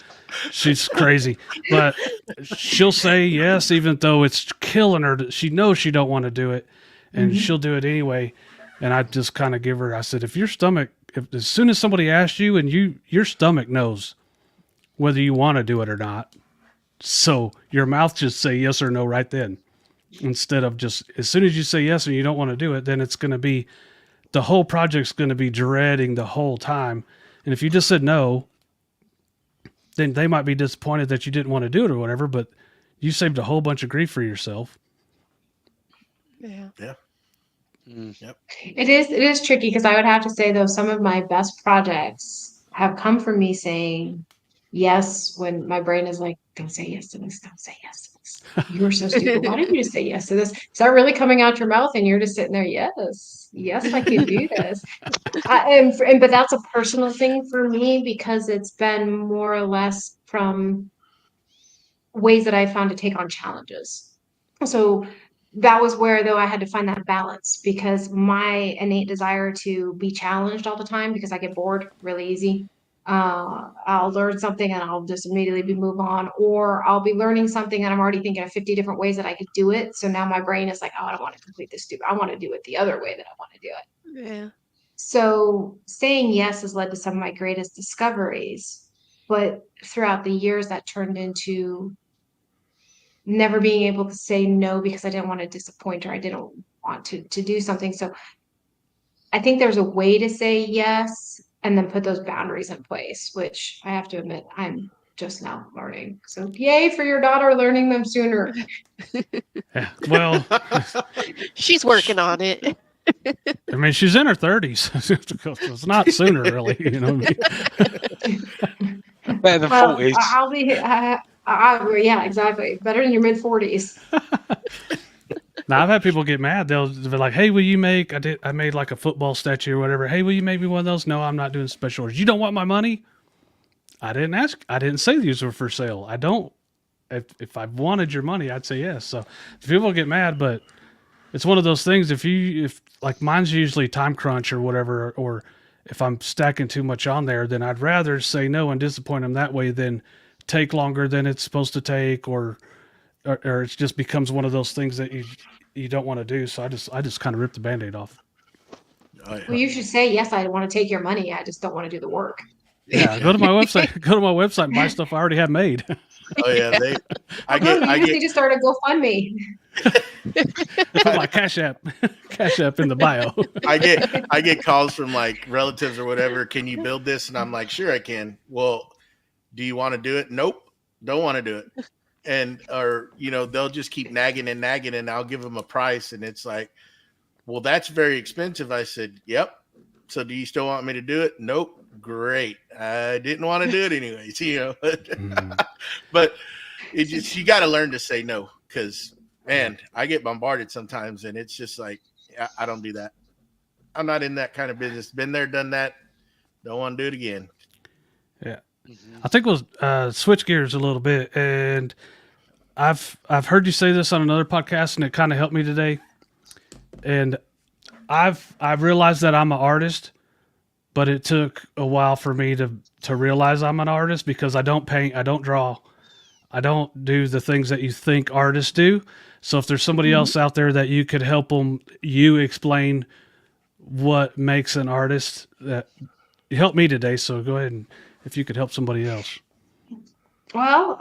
she's crazy. But she'll say yes, even though it's killing her. She knows she don't want to do it, and she'll do it anyway. And I just kind of give her, I said, if as soon as somebody asks you, and your stomach knows whether you want to do it or not. So your mouth just say yes or no right then. Instead of just, as soon as you say yes and you don't want to do it, then it's going to be, the whole project's going to be dreading the whole time. And if you just said no, then they might be disappointed that you didn't want to do it or whatever, but you saved a whole bunch of grief for yourself. Yeah. Yeah. Yep. It is tricky, because I would have to say, though, some of my best projects have come from me saying yes when my brain is like, don't say yes to this, don't say yes to this. You were so stupid. Why didn't you just say yes to this? Is that really coming out your mouth? And you're just sitting there, yes, I can do this. But that's a personal thing for me, because it's been more or less from ways that I found to take on challenges. So that was where, though, I had to find that balance, because my innate desire to be challenged all the time, because I get bored really easy. I'll learn something and I'll just immediately move on, or I'll be learning something and I'm already thinking of 50 different ways that I could do it. So now my brain is like, oh, I don't want to complete this stupid. I want to do it the other way that I want to do it. Yeah. So saying yes has led to some of my greatest discoveries, but throughout the years that turned into never being able to say no because I didn't want to disappoint her. I didn't want to do something. So I think there's a way to say yes and then put those boundaries in place, which I have to admit I'm just now learning. So yay for your daughter learning them sooner. Yeah, well, She's working on it. I mean, she's in her 30s. It's not sooner, really. You know what I mean? Better than Well, 40s. I'll be, yeah, exactly. Better than your mid 40s. Now I've had people get mad. They'll be like, "Hey, will you make? I made like a football statue or whatever. Hey, will you make me one of those? No, I'm not doing special orders. You don't want my money? I didn't ask. I didn't say these were for sale. I don't. If I wanted your money, I'd say yes. So people get mad, but it's one of those things. If like mine's usually time crunch or whatever, or if I'm stacking too much on there, then I'd rather say no and disappoint them that way than take longer than it's supposed to take, or it just becomes one of those things that you don't want to do. So I just kind of rip the Band-Aid off. Oh, yeah. Well, you should say, yes, I want to take your money. I just don't want to do the work. Yeah, go to my website. Go to my website and buy stuff I already have made. Oh yeah, I You get need to start a GoFundMe. Put my Cash App in the bio. I get calls from like relatives or whatever. Can you build this? And I'm like, sure I can. Well, do you want to do it? Nope, don't want to do it. And or they'll just keep nagging, and I'll give them a price, and it's like, well, that's very expensive. I said, yep. So do you still want me to do it? Nope. Great. I didn't want to do it anyways, But it just, you got to learn to say no, because man, I get bombarded sometimes, and it's just like, I don't do that. I'm not in that kind of business. Been there, done that. Don't want to do it again. Yeah. I think we'll switch gears a little bit, and I've heard you say this on another podcast, and it kind of helped me today. And I've realized that I'm an artist, but it took a while for me to realize I'm an artist, because I don't paint, I don't draw, I don't do the things that you think artists do. So if there's somebody else out there that you could help them, you explain what makes an artist, that you helped me today. So go ahead, and if you could help somebody else. Well,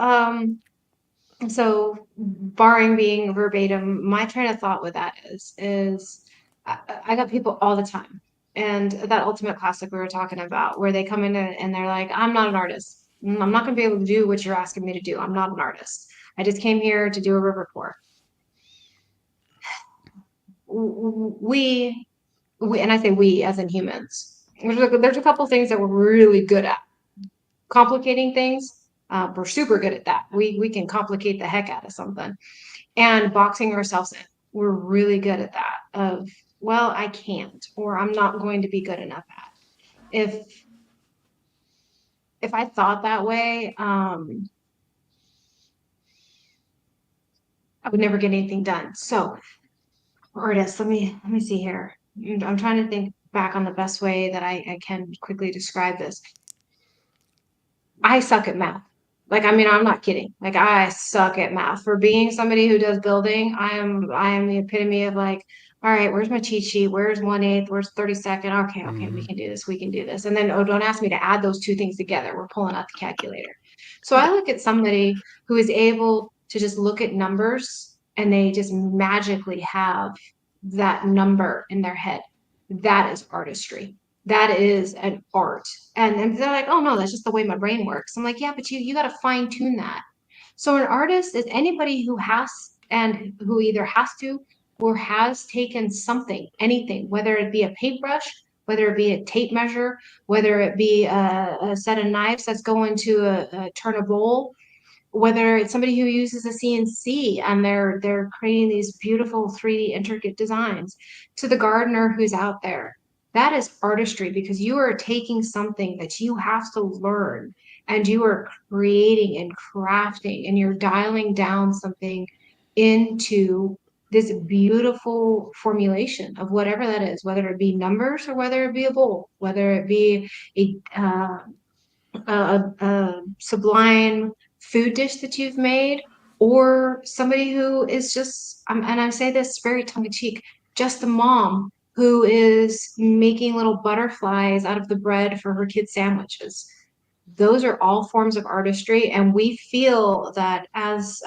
so barring being verbatim, my train of thought with that is I got people all the time. And that ultimate classic we were talking about, where they come in and they're like, I'm not an artist. I'm not going to be able to do what you're asking me to do. I'm not an artist. I just came here to do a river pour. We, and I say we as in humans, there's a couple things that we're really good at. Complicating things, we're super good at that. We can complicate the heck out of something. And boxing ourselves in, we're really good at that. Of, well, I can't, or I'm not going to be good enough at. If I thought that way, I would never get anything done. So, artists, let me see here. I'm trying to think back on the best way that I can quickly describe this. I suck at math. Like, I mean, I'm not kidding. Like, I suck at math. For being somebody who does building, I am the epitome of like, all right, where's my cheat sheet? Where's 1/8? Where's 32nd? Okay, we can do this. We can do this. And then, oh, don't ask me to add those two things together. We're pulling out the calculator. So I look at somebody who is able to just look at numbers, and they just magically have that number in their head. That is artistry. That is an art. And they're like, oh no, that's just the way my brain works. I'm like, yeah, but you got to fine tune that. So an artist is anybody who has, and who either has to or has taken something, anything, whether it be a paintbrush, whether it be a tape measure, whether it be a set of knives that's going to turn a bowl, whether it's somebody who uses a CNC and they're creating these beautiful 3D intricate designs, to the gardener who's out there. That is artistry, because you are taking something that you have to learn, and you are creating and crafting, and you're dialing down something into this beautiful formulation of whatever that is, whether it be numbers or whether it be a bowl, whether it be a sublime food dish that you've made, or somebody who is just, and I say this very tongue-in-cheek, just a mom who is making little butterflies out of the bread for her kids' sandwiches. Those are all forms of artistry, and we feel that as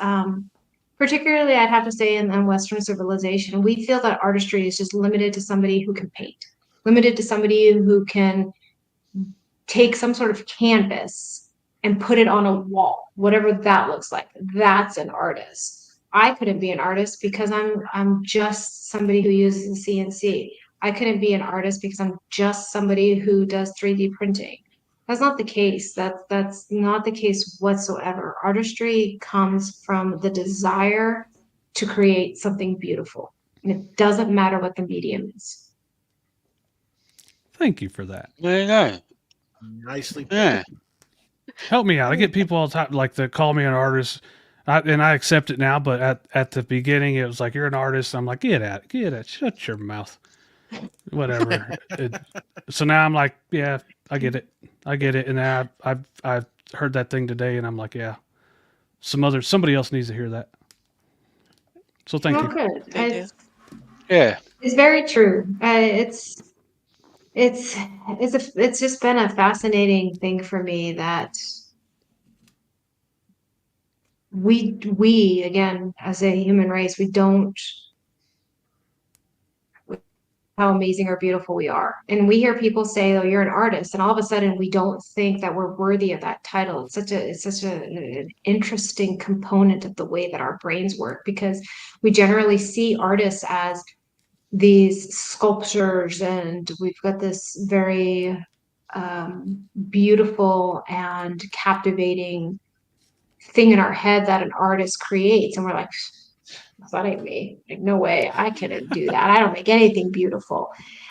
particularly I'd have to say in Western civilization, we feel that artistry is just limited to somebody who can paint, limited to somebody who can take some sort of canvas and put it on a wall, whatever that looks like. That's an artist. I couldn't be an artist because I'm just somebody who uses the CNC. I couldn't be an artist because I'm just somebody who does 3D printing. That's not the case. That's not the case whatsoever. Artistry comes from the desire to create something beautiful. And it doesn't matter what the medium is. Thank you for that. There you go. Nicely put. Yeah. Help me out. I get people all the time like that call me an artist, and I accept it now. But at the beginning, it was like, you're an artist. I'm like, get out, shut your mouth, whatever. So now I'm like, yeah, I get it. And now I've heard that thing today, and I'm like, yeah, somebody else needs to hear that. So thank you. Good. Yeah. It's very true. It's just been a fascinating thing for me that we again, as a human race, we don't how amazing or beautiful we are. And we hear people say, oh, you're an artist, and all of a sudden we don't think that we're worthy of that title. It's such an interesting component of the way that our brains work, because we generally see artists as these sculptures, and we've got this very beautiful and captivating thing in our head that an artist creates, and we're like, that ain't me. Like, no way, I couldn't do that. I don't make anything beautiful.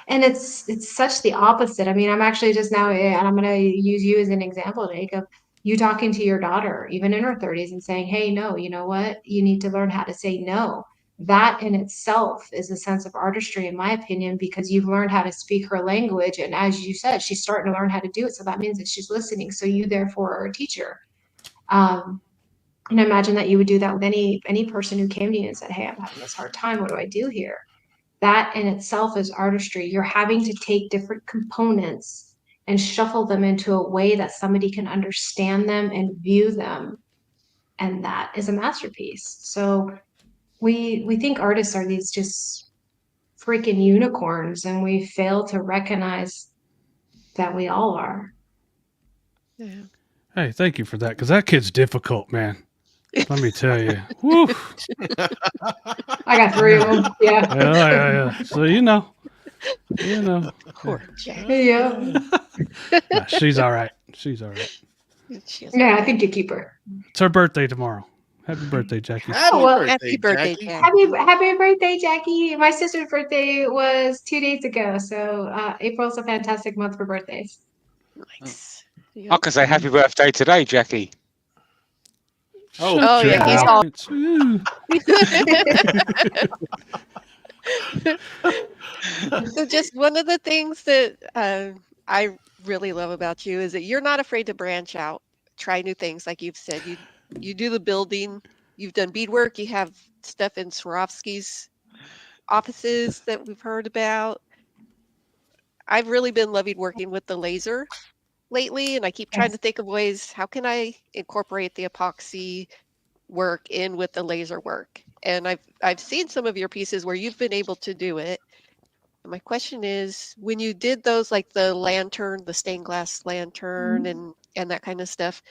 And it's such the opposite. I mean, I'm actually just now, and I'm going to use you as an example, Jake, of you talking to your daughter, even in her 30s, and saying, hey, no, you know what? You need to learn how to say no. That in itself is a sense of artistry, in my opinion, because you've learned how to speak her language. And as you said, she's starting to learn how to do it. So that means that she's listening. So you therefore are a teacher. And I imagine that you would do that with any person who came to you and said, hey, I'm having this hard time. What do I do here? That in itself is artistry. You're having to take different components and shuffle them into a way that somebody can understand them and view them. And that is a masterpiece. So we think artists are these just freaking unicorns, and we fail to recognize that we all are. Yeah. Hey, thank you for that, because that kid's difficult, man. Let me tell you. Woo. I got 3 of them. Yeah. Yeah. So you know. Poor Jack. Yeah. Nah, she's all right. Yeah, I think you keep her. It's her birthday tomorrow. Happy birthday, Jackie. Happy birthday, Jackie. Jack. Happy birthday, Jackie. My sister's birthday was 2 days ago. So April's a fantastic month for birthdays. Nice. I can say happy birthday today, Jackie. Oh, yeah, he's all. So just one of the things that I really love about you is that you're not afraid to branch out, try new things. Like you've said, you do the building, you've done beadwork, you have stuff in Swarovski's offices that we've heard about. I've really been loving working with the laser lately, and I keep trying to think of ways, how can I incorporate the epoxy work in with the laser work? And I've seen some of your pieces where you've been able to do it. And my question is, when you did those, like the lantern, the stained glass lantern, and that kind of stuff,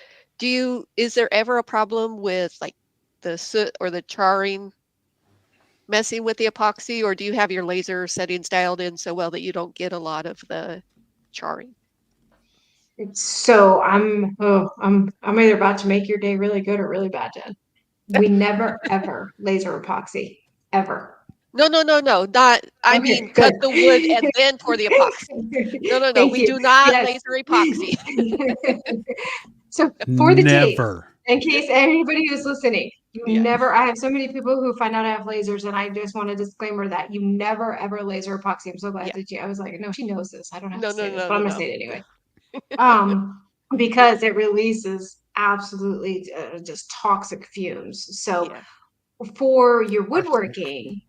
is there ever a problem with like the soot or the charring messing with the epoxy, or do you have your laser settings dialed in so well that you don't get a lot of the charring? So I'm either about to make your day really good or really bad, Jen. We never ever laser epoxy, ever. No, not. I mean, cut the wood and then pour the epoxy. No. Thank We you. do not Yes. laser epoxy. So for the tape, Never. in case anybody who's listening, never. I have so many people who find out I have lasers, and I just want a disclaimer that you never ever laser epoxy. I'm so glad that I was like, no, she knows this. I don't have to say this, but I'm gonna say it anyway. Because it releases absolutely just toxic fumes. So for your woodworking,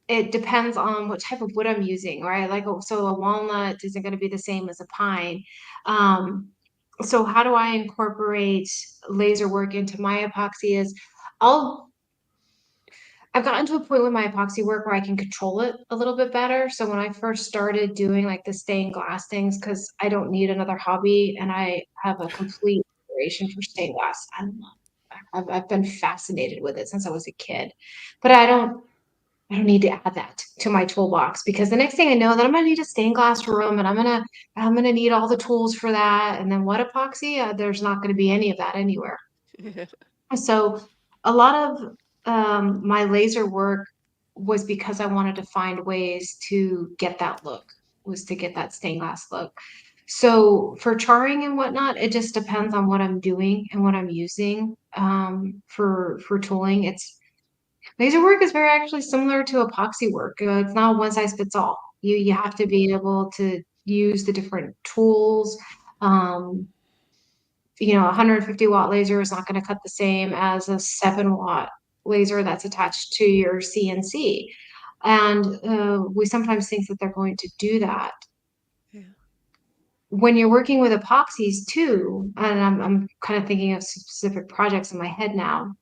it depends on what type of wood I'm using, right? Like, so a walnut isn't going to be the same as a pine. So how do I incorporate laser work into my epoxy is I've gotten to a point with my epoxy work where I can control it a little bit better. So when I first started doing like the stained glass things, because I don't need another hobby and I have a complete admiration for stained glass. I've been fascinated with it since I was a kid, but I don't need to add that to my toolbox because the next thing I know that I'm gonna need a stained glass room and I'm gonna need all the tools for that. And then what epoxy? There's not gonna be any of that anywhere. So a lot of my laser work was because I wanted to find ways to get that look, was to get that stained glass look. So for charring and whatnot, it just depends on what I'm doing and what I'm using for tooling. It's laser work is very actually similar to epoxy work. It's not one size fits all. You have to be able to use the different tools. You know, a 150 watt laser is not going to cut the same as a 7-watt laser that's attached to your CNC. And we sometimes think that they're going to do that. Yeah. When you're working with epoxies too, and I'm kind of thinking of specific projects in my head now.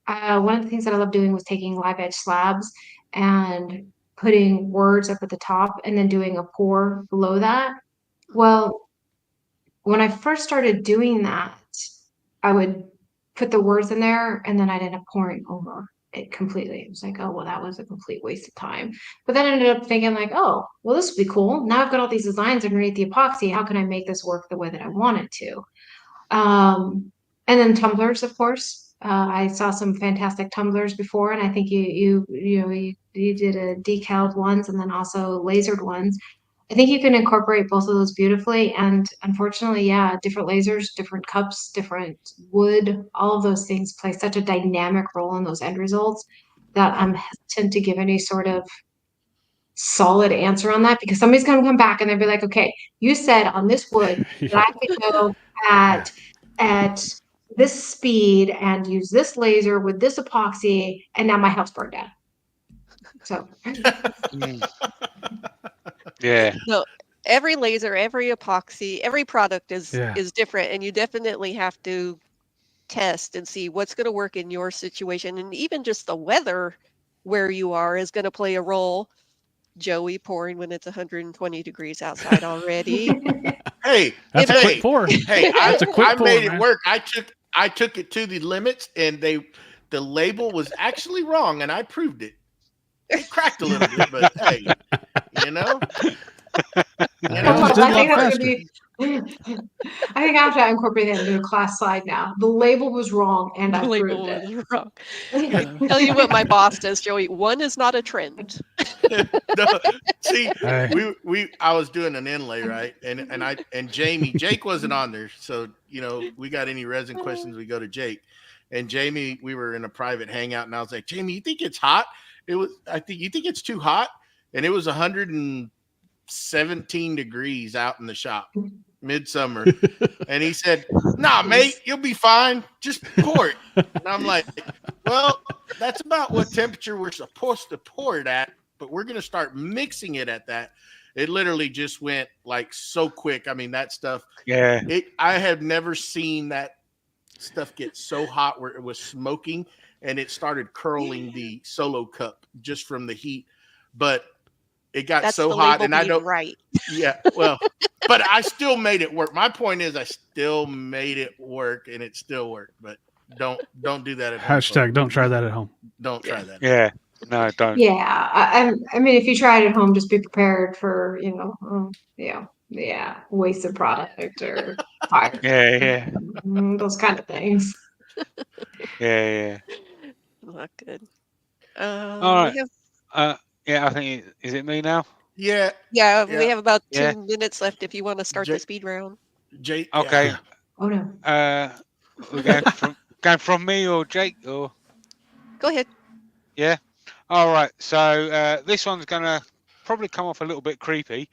One of the things that I love doing was taking live edge slabs and putting words up at the top and then doing a pour below that. Well, when I first started doing that, I would put the words in there and then I'd end up pouring over it completely. It was like, oh, well, that was a complete waste of time. But then I ended up thinking like, oh, well, this would be cool. Now I've got all these designs underneath the epoxy. How can I make this work the way that I want it to? And then tumblers, of course. I saw some fantastic tumblers before, and I think you did a decaled ones and then also lasered ones. I think you can incorporate both of those beautifully. And unfortunately, yeah, different lasers, different cups, different wood, all of those things play such a dynamic role in those end results that I'm hesitant to give any sort of solid answer on that because somebody's going to come back and they'll be like, okay, you said on this wood that I could go at this speed and use this laser with this epoxy, and now my house burned down. So yeah. No, every laser, every epoxy, every product is different, and you definitely have to test and see what's going to work in your situation, and even just the weather where you are is going to play a role. Joey pouring when it's 120 degrees outside already. Hey, That's a quick pour. Hey, That's a quick I pour, made man. it work. I took it to the limits, and the label was actually wrong, and I proved it. It cracked a little bit, but hey, you know. I think I have to incorporate that into a class slide now. The label was wrong, and I proved it. Was wrong. Tell you what my boss does, Joey. One is not a trend. No, see, I was doing an inlay, right, and Jake wasn't on there, so we got any resin questions, we go to Jake, and Jamie. We were in a private hangout, and I was like, Jamie, you think it's hot? You think it's too hot, and it was 117 degrees out in the shop, midsummer, and he said, "Nah, mate, you'll be fine. Just pour it." And I'm like, "Well, that's about what temperature we're supposed to pour it at, but we're gonna start mixing it at that." It literally just went like so quick. I mean, that stuff. Yeah. I have never seen that stuff get so hot where it was smoking and it started curling the solo cup just from the heat, but it got so hot, and I don't. Right. Yeah, well, but I still made it work. My point is, I still made it work, and it still worked. But don't do that at home. Hashtag don't try that at home. Don't try that. Yeah, no, don't. Yeah, I mean, if you try it at home, just be prepared for wasted product or fire. Yeah. Those kind of things. Yeah. Not good. All right. Yeah, I think is it me now? Yeah. We have about 2 minutes left if you want to start the speed round. Jake. Okay. Yeah. Oh no. We're going from me or Jake or? Go ahead. Yeah. All right. So this one's gonna probably come off a little bit creepy.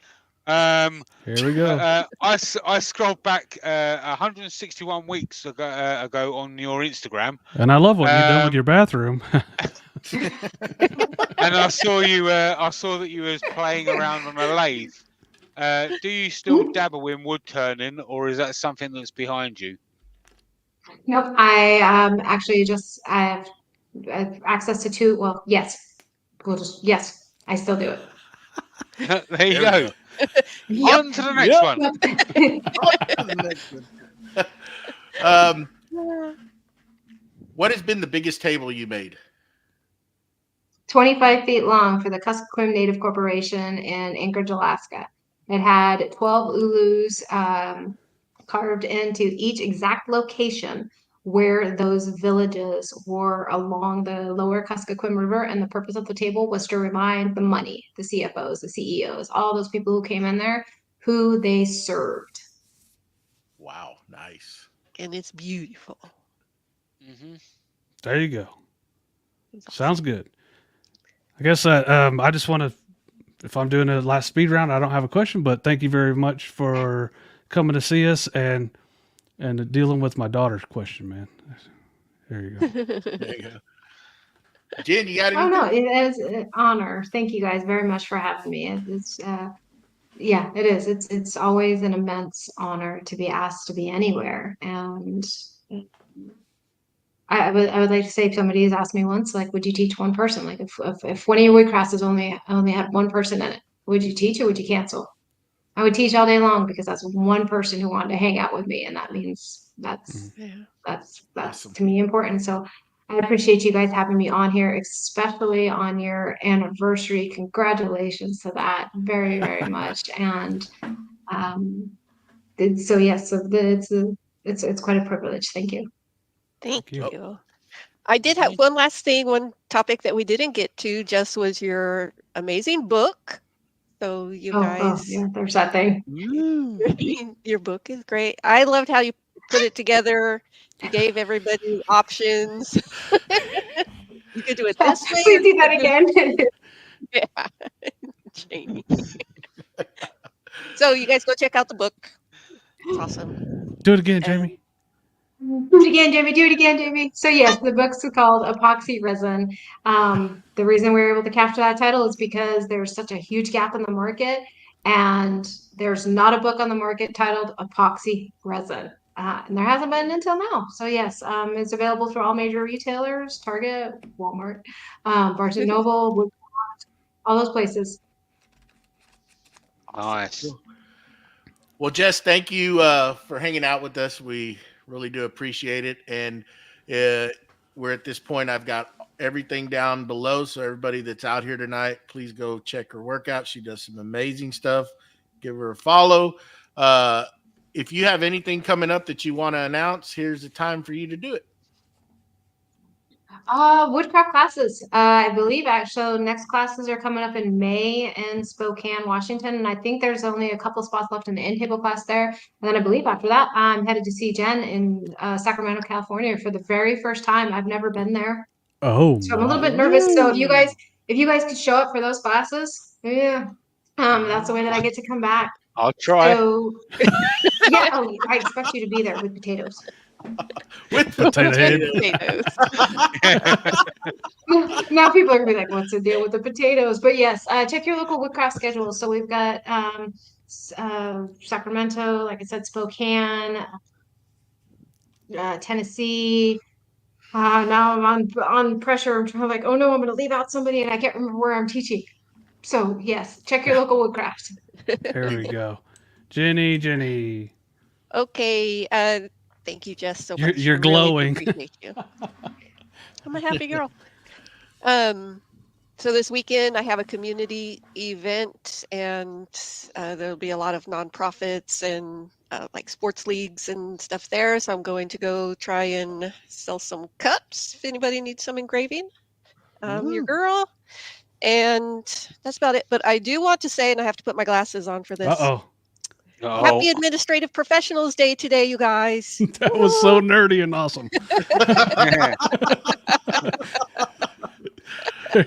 Here we go. I scrolled back 161 weeks ago on your Instagram, and I love what you've done with your bathroom. and I saw you. I saw that you was playing around on a lathe. Do you still dabble in wood turning, or is that something that's behind you? Nope. I actually just I have access to two. Well, yes. Yes. I still do it. There you There we go. Yep. On to the next one. On to the next one. What has been the biggest table you made? 25 feet long for the Kuskokwim Native Corporation in Anchorage, Alaska. It had 12 ulus carved into each exact location where those villages were along the lower Kuskokwim River. And the purpose of the table was to remind the money, the CFOs, the CEOs, all those people who came in there, who they served. Wow, nice. And it's beautiful. Mm-hmm. There you go. It's awesome. Sounds good. I guess I just want to, if I'm doing a last speed round, I don't have a question, but thank you very much for coming to see us and dealing with my daughter's question, man. There you go. There you go. Jen, you got Oh anything? no, it is an honor. Thank you guys very much for having me. It's yeah, it is. It's always an immense honor to be asked to be anywhere. And I would like to say, if somebody has asked me once, like, would you teach one person? Like, if one of your wood classes only had one person in it, would you teach or would you cancel? I would teach all day long because that's one person who wanted to hang out with me, and that means that's Awesome. to me important. So I appreciate you guys having me on here, especially on your anniversary. Congratulations to that, very, very much. And so yes, so it's quite a privilege. Thank you. Thank you. you. I did have one last thing, one topic that we didn't get to, just was your amazing book. So you guys, Yeah, there's that thing. your book is great. I loved how you put it together. You gave everybody options. You could do it this way. Please do that again. Yeah. Jamie. So you guys go check out the book. It's awesome. Do it again, Jamie. Do it again, Jamie. Do it again, Jamie. So yes, the book's called Epoxy Resin. The reason we were able to capture that title is because there's such a huge gap in the market, and there's not a book on the market titled Epoxy Resin. And there hasn't been until now. So yes, it's available through all major retailers: Target, Walmart, Barnes and Noble, Woodwork, all those places. Nice. Well, Jess, thank you for hanging out with us. We really do appreciate it. And we're at this point, I've got everything down below. So everybody that's out here tonight, please go check her workout. She does some amazing stuff. Give her a follow. If you have anything coming up that you want to announce, here's the time for you to do it. Woodcraft classes. I believe actually next classes are coming up in May in Spokane, Washington, and I think there's only a couple spots left in the in-table class there. And then I believe after that, I'm headed to Seel-Jenn in Sacramento, California for the very first time. I've never been there, Oh, so I'm a little bit nervous. So if you guys could show up for those classes, yeah, that's the way that I get to come back. I'll try. So yeah, I expect you to be there with potatoes. With Potato head. Potatoes. Now people are gonna be like, what's the deal with the potatoes? But yes, check your local woodcraft schedule. So we've got Sacramento, like I said, Spokane, Tennessee. Now I'm on pressure. I'm trying like, oh no, I'm gonna leave out somebody and I can't remember where I'm teaching. So yes, check your local woodcraft. There we go. Jenny. Okay. Thank you, Jess, so much. You're I really glowing. appreciate you. I'm a happy girl. So this weekend I have a community event, and there'll be a lot of nonprofits and like sports leagues and stuff there. So I'm going to go try and sell some cups if anybody needs some engraving. Your girl. And that's about it. But I do want to say, and I have to put my glasses on for this. Happy Administrative Professionals Day today, you guys. That was so nerdy and awesome. There you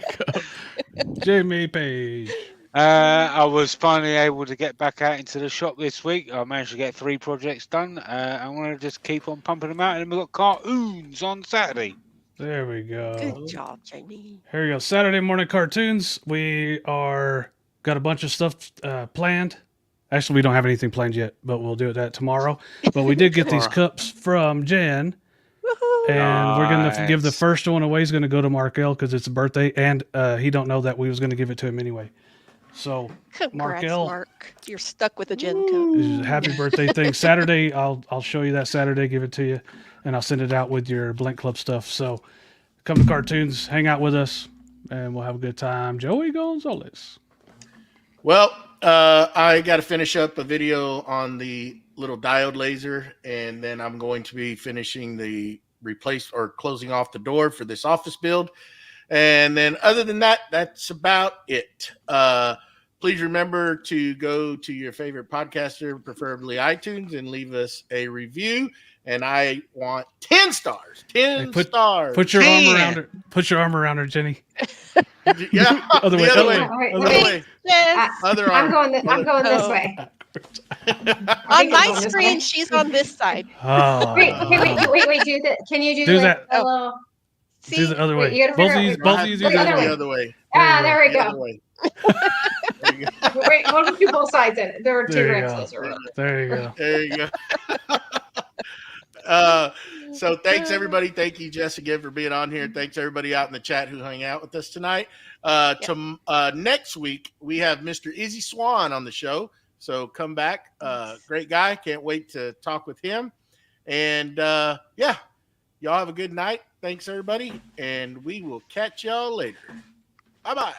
go. Jamie Page. I was finally able to get back out into the shop this week. I managed to get 3 projects done. I want to just keep on pumping them out. And we've got cartoons on Saturday. There we go. Good job, Jamie. Here we go. Saturday morning cartoons. We got a bunch of stuff planned. Actually, we don't have anything planned yet, but we'll do that tomorrow. But we did get these cups from Jen, And we're going to give the Nice. first one away. He's going to go to Markel because it's a birthday, and he don't know that we was going to give it to him anyway. So, Congrats, Markel. Mark. You're stuck with a Gen code. This is a happy birthday thing. Saturday, I'll show you that Saturday, give it to you, and I'll send it out with your Blink Club stuff. So come to Cartoons, hang out with us, and we'll have a good time. Joey Gonzales. Well, I got to finish up a video on the little diode laser, and then I'm going to be finishing the closing off the door for this office build. And then other than that, that's about it. Please remember to go to your favorite podcaster, preferably iTunes, and leave us a review. And I want 10 stars. 10 stars. Put your arm around her. Put your arm around her, Jenny. Yeah. Other way. Other way. Wait, Other wait. way. Yes. Other I'm arm. going this way. On my on this screen, way. she's on this side. Oh, Wait. Do that. Can you Do like that. a little? See, do the other Wait, way. you gotta Both figure of out- these The do other the way. other way. There we The other go. way. Wait, we'll do both sides in it. There were two There you Rexes. go. There you go. There you go. So thanks everybody. Thank you, Jess, again for being on here. Thanks everybody out in the chat who hung out with us tonight. Next week we have Mr. Izzy Swan on the show. So come back. Great guy. Can't wait to talk with him. And yeah, y'all have a good night. Thanks everybody. And we will catch y'all later. Bye-bye.